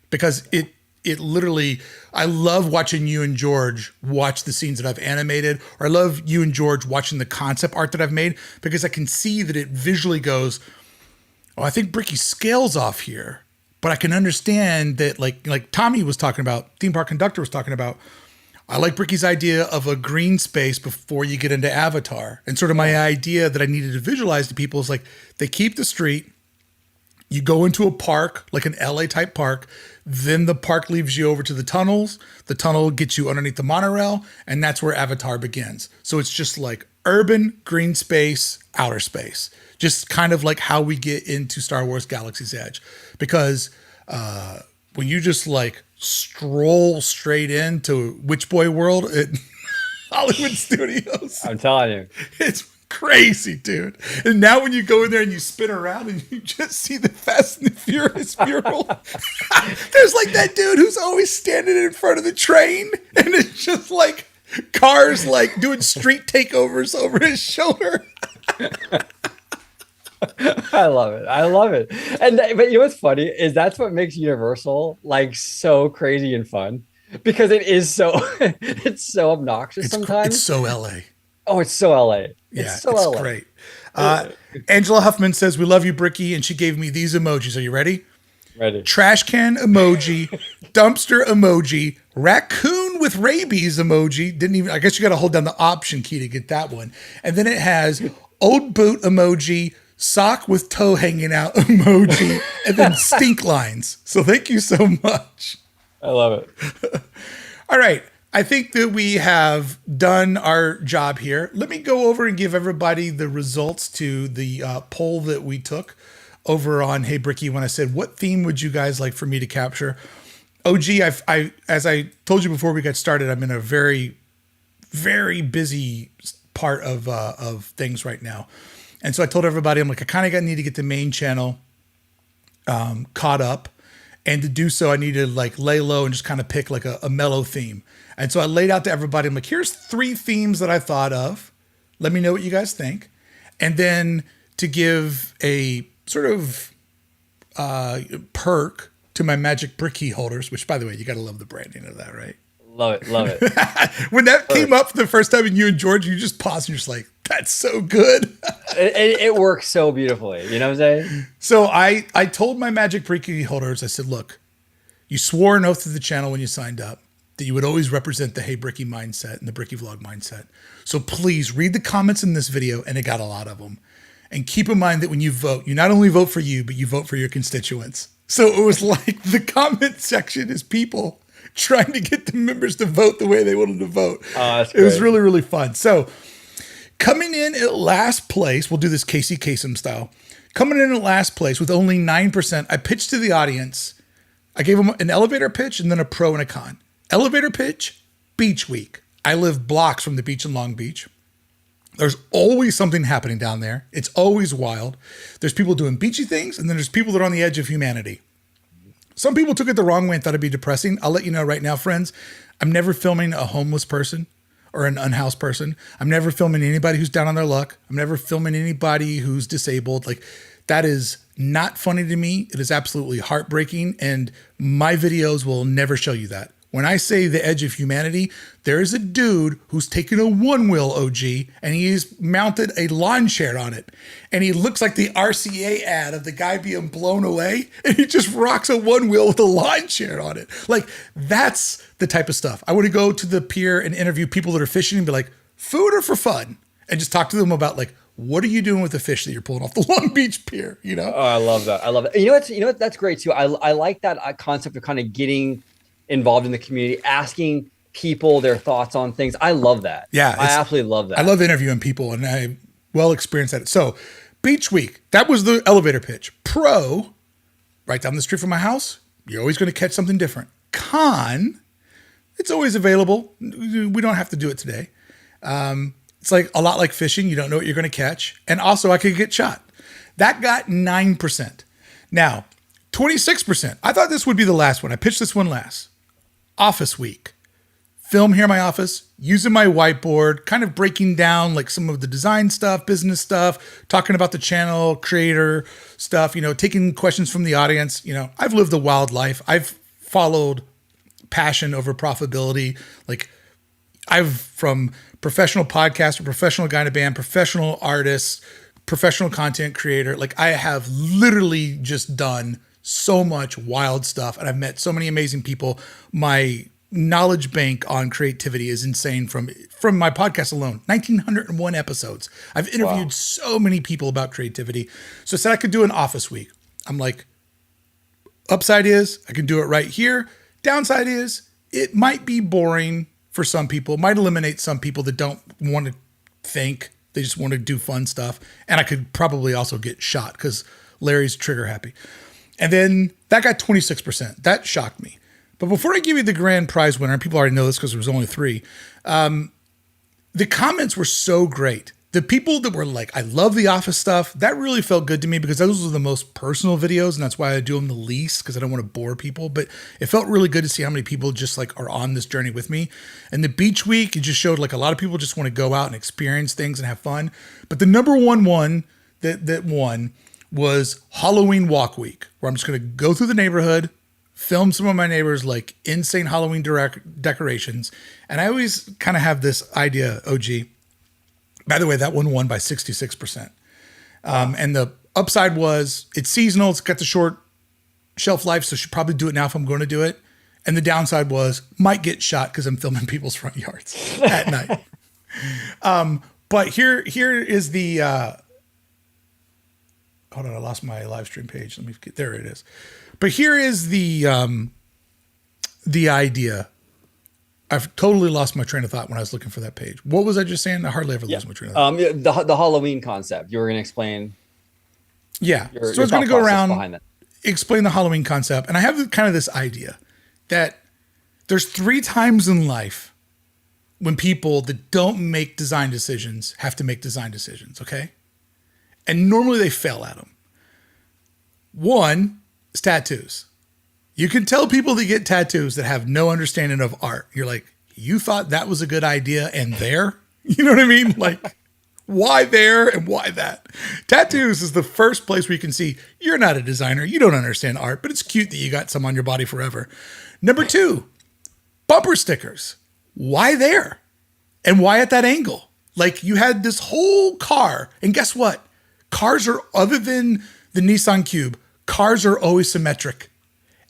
because it literally, I love watching you and George watch the scenes that I've animated, or I love you and George watching the concept art that I've made because I can see that it visually goes, oh, I think Brickey scales off here, but I can understand that like Tommy was talking about, theme park conductor was talking about, I like Brickey's idea of a green space before you get into Avatar. And sort of my idea that I needed to visualize to people is like, they keep the street, you go into a park, like an LA type park, then the park leaves you over to the tunnels. The tunnel gets you underneath the monorail, and that's where Avatar begins. So it's just like urban, green space, outer space. Just kind of like how we get into Star Wars Galaxy's Edge. Because when you just like stroll straight into Witch Boy World at Hollywood Studios. I'm telling you. It's crazy, dude. And now when you go in there and you spin around and you just see the Fast and the Furious mural, there's like that dude who's always standing in front of the train and it's just like cars like doing street takeovers over his shoulder. I love it. I love it. But you know what's funny is that's what makes Universal like so crazy and fun. because it is so it's so obnoxious It's sometimes. so LA. Oh, it's so LA. It's Yeah, so it's LA. great. Angela Huffman says, "We love you, Brickey," and she gave me these emojis. Are you ready? Ready. Trash can emoji, dumpster emoji, raccoon with rabies emoji. Didn't even, I guess you got to hold down the option key to get that one. And then it has old boot emoji, sock with toe hanging out emoji, and then stink lines. So thank you so much. I love it. All right. I think that we have done our job here. Let me go over and give everybody the results to the poll that we took over on Hey Brickey when I said, what theme would you guys like for me to capture? OG, as I told you before we got started, I'm in a very, very busy part of things right now. And so I told everybody, I'm like, I kind of need to get the main channel caught up. And to do so, I need to like lay low and just kind of pick like a mellow theme. And so I laid out to everybody, I'm like, here's 3 themes that I thought of. Let me know what you guys think. And then to give a sort of perk to my Magic Brickey holders, which by the way, you got to love the branding of that, right? Love it. Love it. When that came up the first time and you and George, you just paused and you're just like, that's so good. It works so beautifully. You know what I'm saying? So I told my Magic Brickeys holders, I said, look, you swore an oath to the channel when you signed up that you would always represent the Hey Brickey mindset and the Brickey vlog mindset. So please read the comments in this video, and it got a lot of them. And keep in mind that when you vote, you not only vote for you, but you vote for your constituents. So it was like the comment section is people trying to get the members to vote the way they wanted to vote. It was really, really fun. So coming in at last place, we'll do this Casey Kasem style. Coming in at last place with only 9%, I pitched to the audience. I gave them an elevator pitch and then a pro and a con. Elevator pitch, beach week. I live blocks from the beach in Long Beach. There's always something happening down there. It's always wild. There's people doing beachy things, and then there's people that are on the edge of humanity. Some people took it the wrong way and thought it'd be depressing. I'll let you know right now, friends, I'm never filming a homeless person or an unhoused person. I'm never filming anybody who's down on their luck. I'm never filming anybody who's disabled. Like, that is not funny to me. It is absolutely heartbreaking, and my videos will never show you that. When I say the edge of humanity, there is a dude who's taken a one-wheel OG and he's mounted a lawn chair on it. And he looks like the RCA ad of the guy being blown away. And he just rocks a one-wheel with a lawn chair on it. Like, that's the type of stuff. I want to go to the pier and interview people that are fishing and be like, food or for fun? And just talk to them about like, what are you doing with the fish that you're pulling off the Long Beach pier? You know? Oh, I love that. I love it. You know what? That's great too. I like that concept of kind of getting involved in the community, asking people their thoughts on things. I love that. Yeah. I absolutely love that. I love interviewing people, and I well experienced at it. So beach week, that was the elevator pitch. Pro, right down the street from my house, you're always going to catch something different. Con, it's always available. We don't have to do it today. It's like a lot like fishing. You don't know what you're going to catch. And also I could get shot. That got 9%. Now, 26%. I thought this would be the last one. I pitched this one last. Office week. Film here in my office, using my whiteboard, kind of breaking down like some of the design stuff, business stuff, talking about the channel, creator stuff, you know, taking questions from the audience. You know, I've lived a wild life. I've followed passion over profitability. Like, I've from professional podcaster, professional guy in a band, professional artist, professional content creator. Like, I have literally just done so much wild stuff, and I've met so many amazing people. My knowledge bank on creativity is insane from my podcast alone. 1,901 episodes. I've interviewed so many people about creativity. So I said I could do an office week. I'm like, upside is I can do it right here. Downside is it might be boring for some people. It might eliminate some people that don't want to think. They just want to do fun stuff. And I could probably also get shot because Larry's trigger happy. And then that got 26%. That shocked me. But before I give you the grand prize winner, and people already know this because there was only 3, the comments were so great. The people that were like, I love the office stuff, that really felt good to me because those were the most personal videos, and that's why I do them the least, because I don't want to bore people. But it felt really good to see how many people just like are on this journey with me. And the beach week, it just showed like a lot of people just want to go out and experience things and have fun. But the number one that won was Halloween walk week, where I'm just going to go through the neighborhood. film some of my neighbors like insane Halloween decorations. And I always kind of have this idea, OG. By the way, that one won by 66%. And the upside was it's seasonal. It's got the short shelf life, so should probably do it now if I'm going to do it. And the downside was might get shot because I'm filming people's front yards at night. But here is the hold on, I lost my live stream page. Let me get there. It is. But here is the idea. I've totally lost my train of thought when I was looking for that page. What was I just saying? I hardly ever lose my train of thought. The Halloween concept. You were going to explain. Yeah. So I was going to go around, explain the Halloween concept. And I have kind of this idea that there's 3 times in life when people that don't make design decisions have to make design decisions, okay? And normally they fail at them. One is tattoos. You can tell people that get tattoos that have no understanding of art. You're like, you thought that was a good idea and there? You know what I mean? Like, why there and why that? Tattoos is the first place where you can see you're not a designer. You don't understand art, but it's cute that you got some on your body forever. Number 2, bumper stickers. Why there? And why at that angle? Like you had this whole car, and guess what? Cars are, other than the Nissan Cube, cars are always symmetric.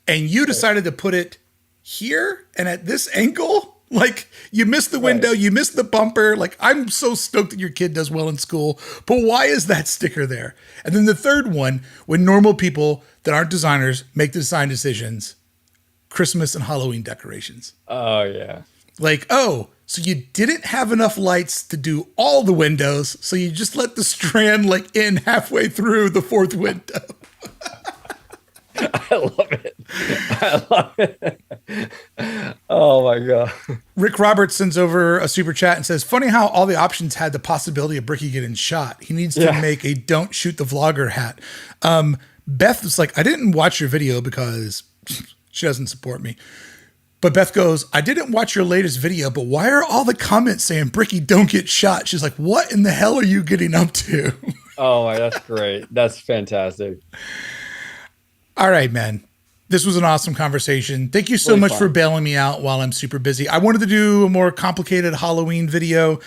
And you decided to put it here and at this angle? Like you missed the window, you missed the bumper. Like I'm so stoked that your kid does well in school, but why is that sticker there? And then the third one, when normal people that aren't designers make the design decisions, Christmas and Halloween decorations. Oh yeah. Like, oh, so you didn't have enough lights to do all the windows, so you just let the strand like in halfway through the 4th window. I love it. I love it. Oh my God. Rick Roberts sends over a super chat and says, funny how all the options had the possibility of Brickey getting shot. He needs to make a don't shoot the vlogger hat. Beth was like, I didn't watch your video because she doesn't support me. But Beth goes, I didn't watch your latest video, but why are all the comments saying Brickey don't get shot? She's like, what in the hell are you getting up to? Oh, that's great. That's fantastic. All right, man. This was an awesome conversation. Thank you so much for bailing me out while I'm super busy. I wanted to do a more complicated Halloween video.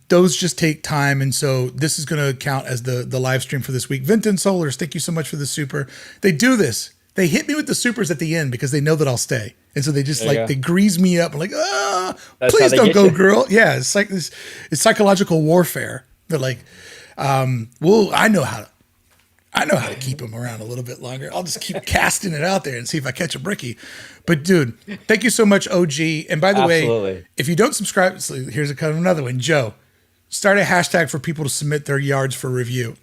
Those just take time. And so this is going to count as the live stream for this week. Vinton Solars, thank you so much for the super. They do this. They hit me with the supers at the end because they know that I'll stay. And so they just they grease me up. I'm like, please don't go, girl. Yeah, it's like this. It's psychological warfare. They're like, well, I know how to keep them around a little bit longer. I'll just keep casting it out there and see if I catch a Brickey. But dude, thank you so much, OG. And by the way, if you don't subscribe, so here's kind of another one. Joe, start a hashtag for people to submit their yards for review.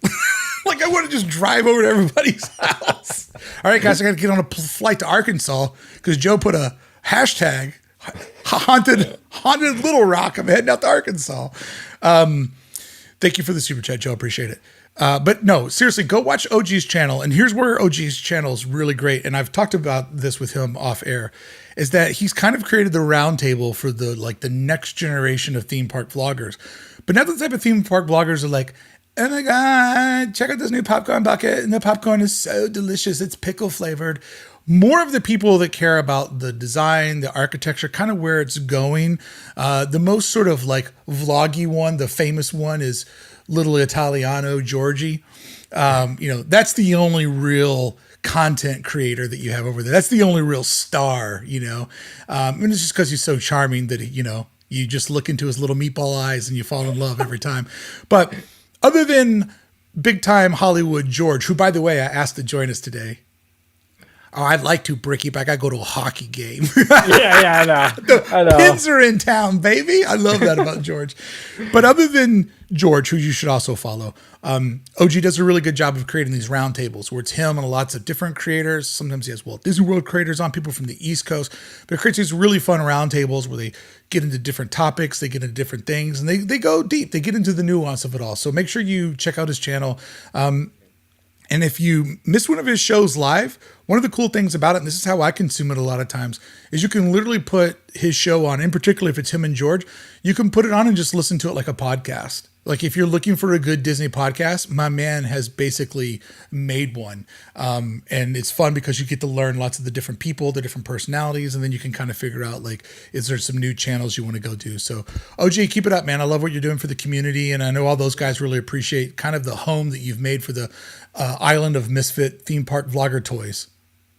Like I want to just drive over to everybody's house. All right, guys, I got to get on a flight to Arkansas because Joe put a hashtag haunted Little Rock. I'm heading out to Arkansas. Thank you for the super chat, Joe. Appreciate it. But no, seriously, go watch OG's channel. And here's where OG's channel is really great. And I've talked about this with him off air, is that he's kind of created the round table for the next generation of theme park vloggers. But not the type of theme park vloggers are like, oh my God, check out this new popcorn bucket. And the popcorn is so delicious. It's pickle flavored. More of the people that care about the design, the architecture, kind of where it's going. The most sort of like vloggy one, the famous one is Little Italiano Georgie. That's the only real content creator that you have over there. That's the only real star, and it's just because he's so charming that, you just look into his little meatball eyes and you fall in love every time. But other than big time Hollywood George, who, by the way, I asked to join us today. Oh, I'd like to, Brickey, but I got to go to a hockey game. I know. I know. Kids are in town, baby. I love that about George. But other than George, who you should also follow, OG does a really good job of creating these round tables where it's him and lots of different creators. Sometimes he has Walt Disney World creators on, people from the East Coast. But it creates these really fun round tables where they get into different topics, they get into different things, and they go deep. They get into the nuance of it all. So make sure you check out his channel. And if you miss one of his shows live, one of the cool things about it, and this is how I consume it a lot of times, is you can literally put his show on, in particular if it's him and George, you can put it on and just listen to it like a podcast. Like if you're looking for a good Disney podcast, my man has basically made one. And it's fun because you get to learn lots of the different people, the different personalities, and then you can kind of figure out like, is there some new channels you want to go do? So OG, keep it up, man. I love what you're doing for the community. And I know all those guys really appreciate kind of the home that you've made for the Island of Misfit theme park vlogger toys.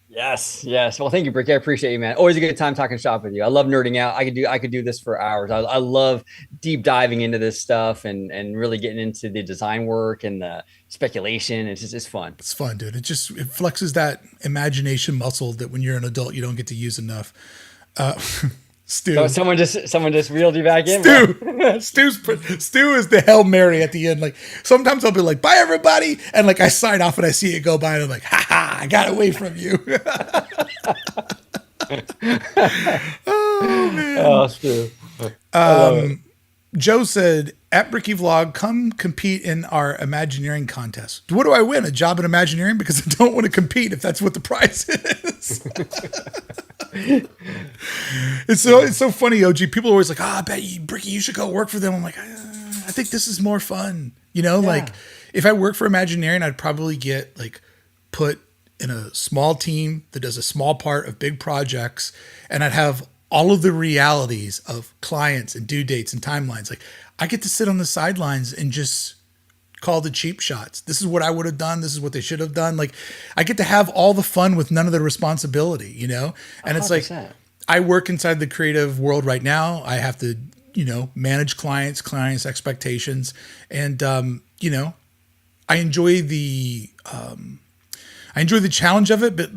Yes, yes. Well, thank you, Brickey. I appreciate you, man. Always a good time talking shop with you. I love nerding out. I could do this for hours. I love deep diving into this stuff and really getting into the design work and the speculation. It's fun. It's fun, dude. It flexes that imagination muscle that when you're an adult you don't get to use enough. Stu. So someone just reeled you back in. Stu is the Hail Mary at the end. Like sometimes I'll be like, bye everybody. And like I sign off and I see it go by and I'm like, ha ha, I got away from you. Oh man. Oh, Stu. Joe said, at Brickey Vlog, come compete in our Imagineering contest. What do I win? A job in Imagineering? Because I don't want to compete if that's what the prize is. It's so funny, OG. People are always like, I bet you, Brickey, you should go work for them. I'm like, I think this is more fun. You know, like if I work for Imagineering, I'd probably get like put in a small team that does a small part of big projects, and I'd have all of the realities of clients and due dates and timelines. Like I get to sit on the sidelines and just call the cheap shots. This is what I would have done. This is what they should have done. Like I get to have all the fun with none of the responsibility, you know? And 100%. It's like, I work inside the creative world right now. I have to, you know, manage clients' expectations. And, you know, I enjoy the challenge of it, but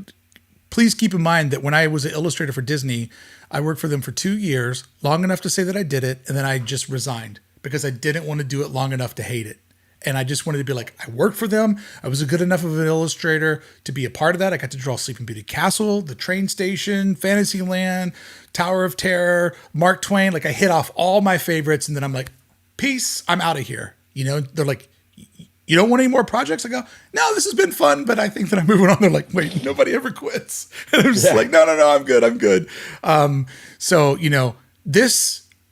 please keep in mind that when I was an illustrator for Disney, I worked for them for 2 years, long enough to say that I did it, and then I just resigned because I didn't want to do it long enough to hate it. And I just wanted to be like, I worked for them. I was a good enough of an illustrator to be a part of that. I got to draw Sleeping Beauty Castle, the train station, Fantasyland, Tower of Terror, Mark Twain. Like I hit off all my favorites, and then I'm like, peace, I'm out of here. You know, they're like, you don't want any more projects? I go, no, this has been fun, but I think that I'm moving on. They're like, wait, nobody ever quits. And I'm just like, no, I'm good. So, you know,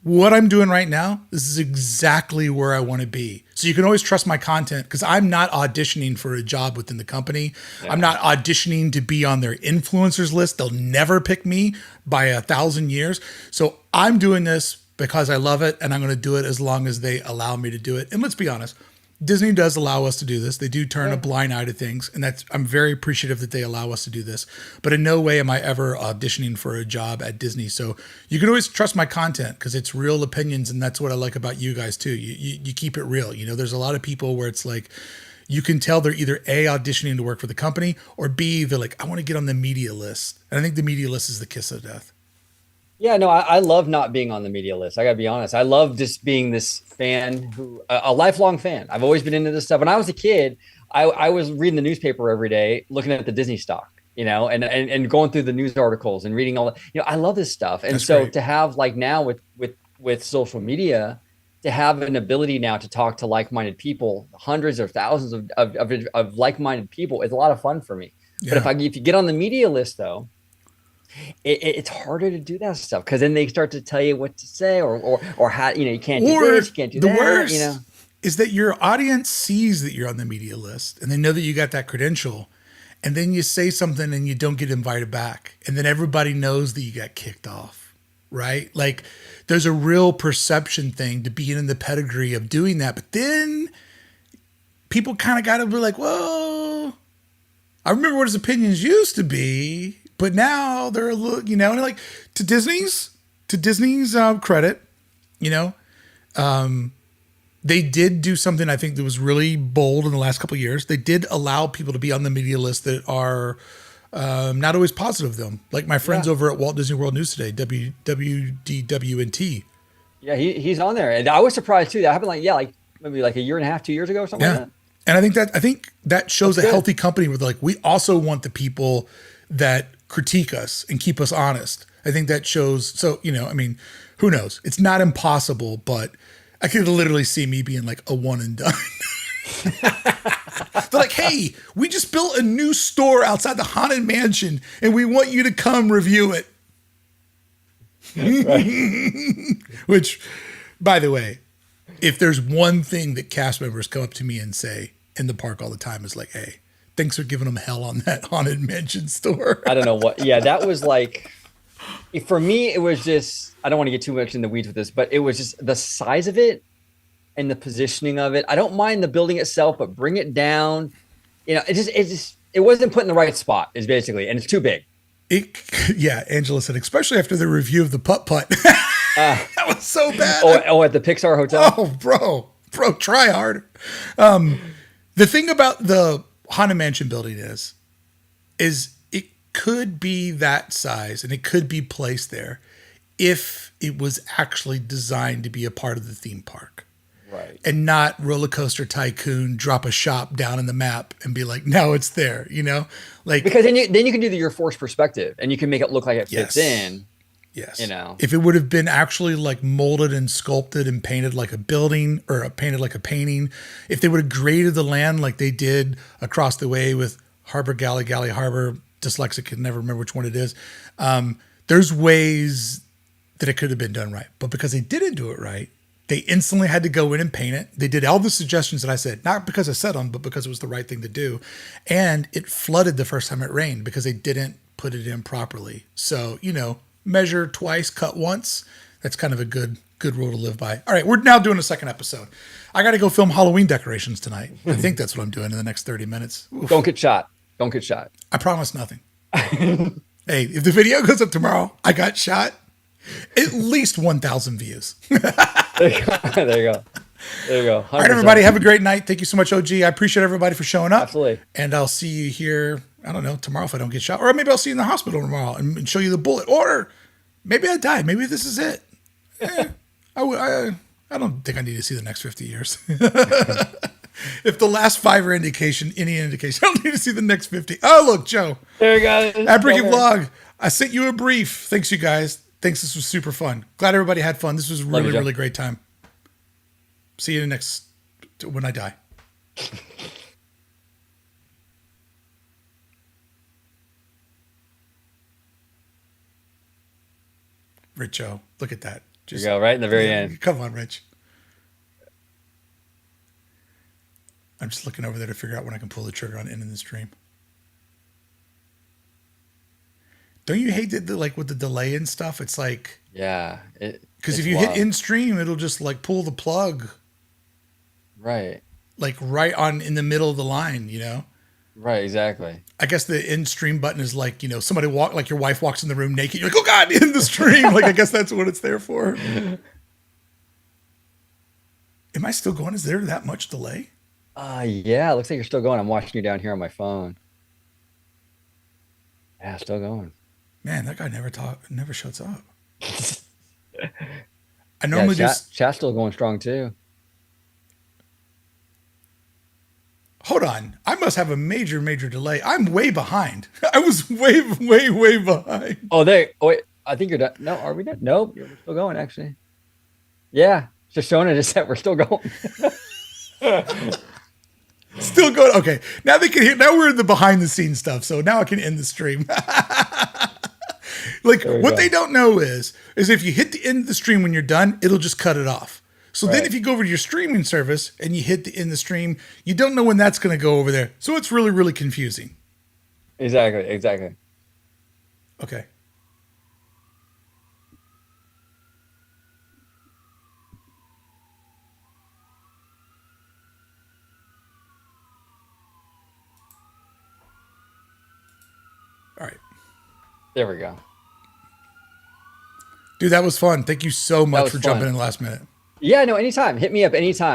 what I'm doing right now, this is exactly where I want to be. So you can always trust my content because I'm not auditioning for a job within the company. Yeah. I'm not auditioning to be on their influencers list. They'll never pick me by 1,000 years. So I'm doing this because I love it, and I'm going to do it as long as they allow me to do it. And let's be honest, Disney does allow us to do this. They do turn a blind eye to things, and I'm very appreciative that they allow us to do this. But in no way am I ever auditioning for a job at Disney. So you can always trust my content because it's real opinions, and that's what I like about you guys too. You keep it real. You know, there's a lot of people where it's like you can tell they're either A, auditioning to work for the company, or B, they're like, I want to get on the media list. And I think the media list is the kiss of death. Yeah, no, I love not being on the media list. I gotta be honest. I love just being this fan who a lifelong fan. I've always been into this stuff. When I was a kid, I was reading the newspaper every day, looking at the Disney stock, you know, and going through the news articles and reading all that. You know, I love this stuff. And That's so great. To have like now with social media, to have an ability now to talk to like-minded people, hundreds or thousands of like-minded people, is a lot of fun for me. Yeah. But if you get on the media list though, it's harder to do that stuff because then they start to tell you what to say or how, you know, you can't do this, you can't do that. The worst, you know, is that your audience sees that you're on the media list and they know that you got that credential, and then you say something and you don't get invited back, and then everybody knows that you got kicked off, right? Like there's a real perception thing to being in the pedigree of doing that, but then people kind of got to be like, whoa, I remember what his opinions used to be. But now they're a little, you know, and like to Disney's credit, you know, they did do something I think that was really bold in the last couple of years. They did allow people to be on the media list that are not always positive of them. Like my friends over at Walt Disney World News Today, WDWNT. Yeah, he's on there. And I was surprised too. That happened like maybe like a year and a half, 2 years ago or something like that. And I think that shows a healthy company where they're like, we also want the people that critique us and keep us honest. I think that shows. So, you know, I mean, who knows? It's not impossible, but I could literally see me being like a one and done. They're like, hey, we just built a new store outside the Haunted Mansion and we want you to come review it. Which, by the way, if there's one thing that cast members come up to me and say in the park all the time is like, hey, thanks for giving them hell on that Haunted Mansion store. I don't know what. Yeah, that was like, for me, it was just, I don't want to get too much in the weeds with this, but it was just the size of it and the positioning of it. I don't mind the building itself, but bring it down. It wasn't put in the right spot, is basically, and it's too big. Yeah, Angela said, especially after the review of the putt-putt. That was so bad. At the Pixar Hotel? Oh, bro, try hard. The thing about the Haunted Mansion building is it could be that size and it could be placed there if it was actually designed to be a part of the theme park. Right. And not Roller Coaster Tycoon drop a shop down in the map and be like, now it's there, like, because then you can do your forced perspective and you can make it look like it fits in. Yes. If it would have been actually like molded and sculpted and painted like a building or painted like a painting, if they would have graded the land like they did across the way with Harbor Galley Harbor, dyslexic can never remember which one it is. There's ways that it could have been done right, but because they didn't do it right, they instantly had to go in and paint it. They did all the suggestions that I said, not because I said them, but because it was the right thing to do. And it flooded the first time it rained because they didn't put it in properly. So, measure twice, cut once. That's kind of a good rule to live by. All right, we're now doing a second episode. I got to go film Halloween decorations tonight. I think that's what I'm doing in the next 30 minutes. Oof. Don't get shot. Don't get shot. I promise nothing. Hey, if the video goes up tomorrow, I got shot, at least 1,000 views. There you go. 100%. All right, everybody, have a great night. Thank you so much, OG. I appreciate everybody for showing up. Absolutely. And I'll see you here, I don't know, tomorrow if I don't get shot. Or maybe I'll see you in the hospital tomorrow and show you the bullet. Or maybe I die. Maybe this is it. I don't think I need to see the next 50 years. If the last 5 are any indication, I don't need to see the next 50. Oh, look, Joe. There you go. At Brickey Vlog, I sent you a brief. Thanks, you guys. Thanks. This was super fun. Glad everybody had fun. This was really, really great time. See you when I die. Rich Joe, look at that. Just you go right in the very end. Come on, Rich. I'm just looking over there to figure out when I can pull the trigger on ending the stream. Don't you hate that with the delay and stuff? It's like, yeah, because if you hit end stream, it'll just like pull the plug, right? Like right on in the middle of the line, Right, exactly. I guess the end stream button is like, somebody like your wife walks in the room naked. You're like, oh God, end the stream. Like, I guess that's what it's there for. Am I still going? Is there that much delay? Yeah, it looks like you're still going. I'm watching you down here on my phone. Yeah, still going. Man, that guy never shuts up. I normally chat's still going strong too. Hold on. I must have a major delay. I'm way behind. I was way behind. Oh, wait. I think you're done. No, are we done? Nope. We're still going, actually. Yeah. Just showing it that we're still going. Still going. Okay. Now they can hear. Now we're in the behind the scenes stuff. So now I can end the stream. What they don't know is if you hit the end of the stream when you're done, it'll just cut it off. So then if you go over to your streaming service and you hit the end the stream, you don't know when that's going to go over there. So it's really, really confusing. Exactly. Okay. All right. There we go. Dude, that was fun. Thank you so much for jumping in last minute. Yeah, no, anytime. Hit me up anytime.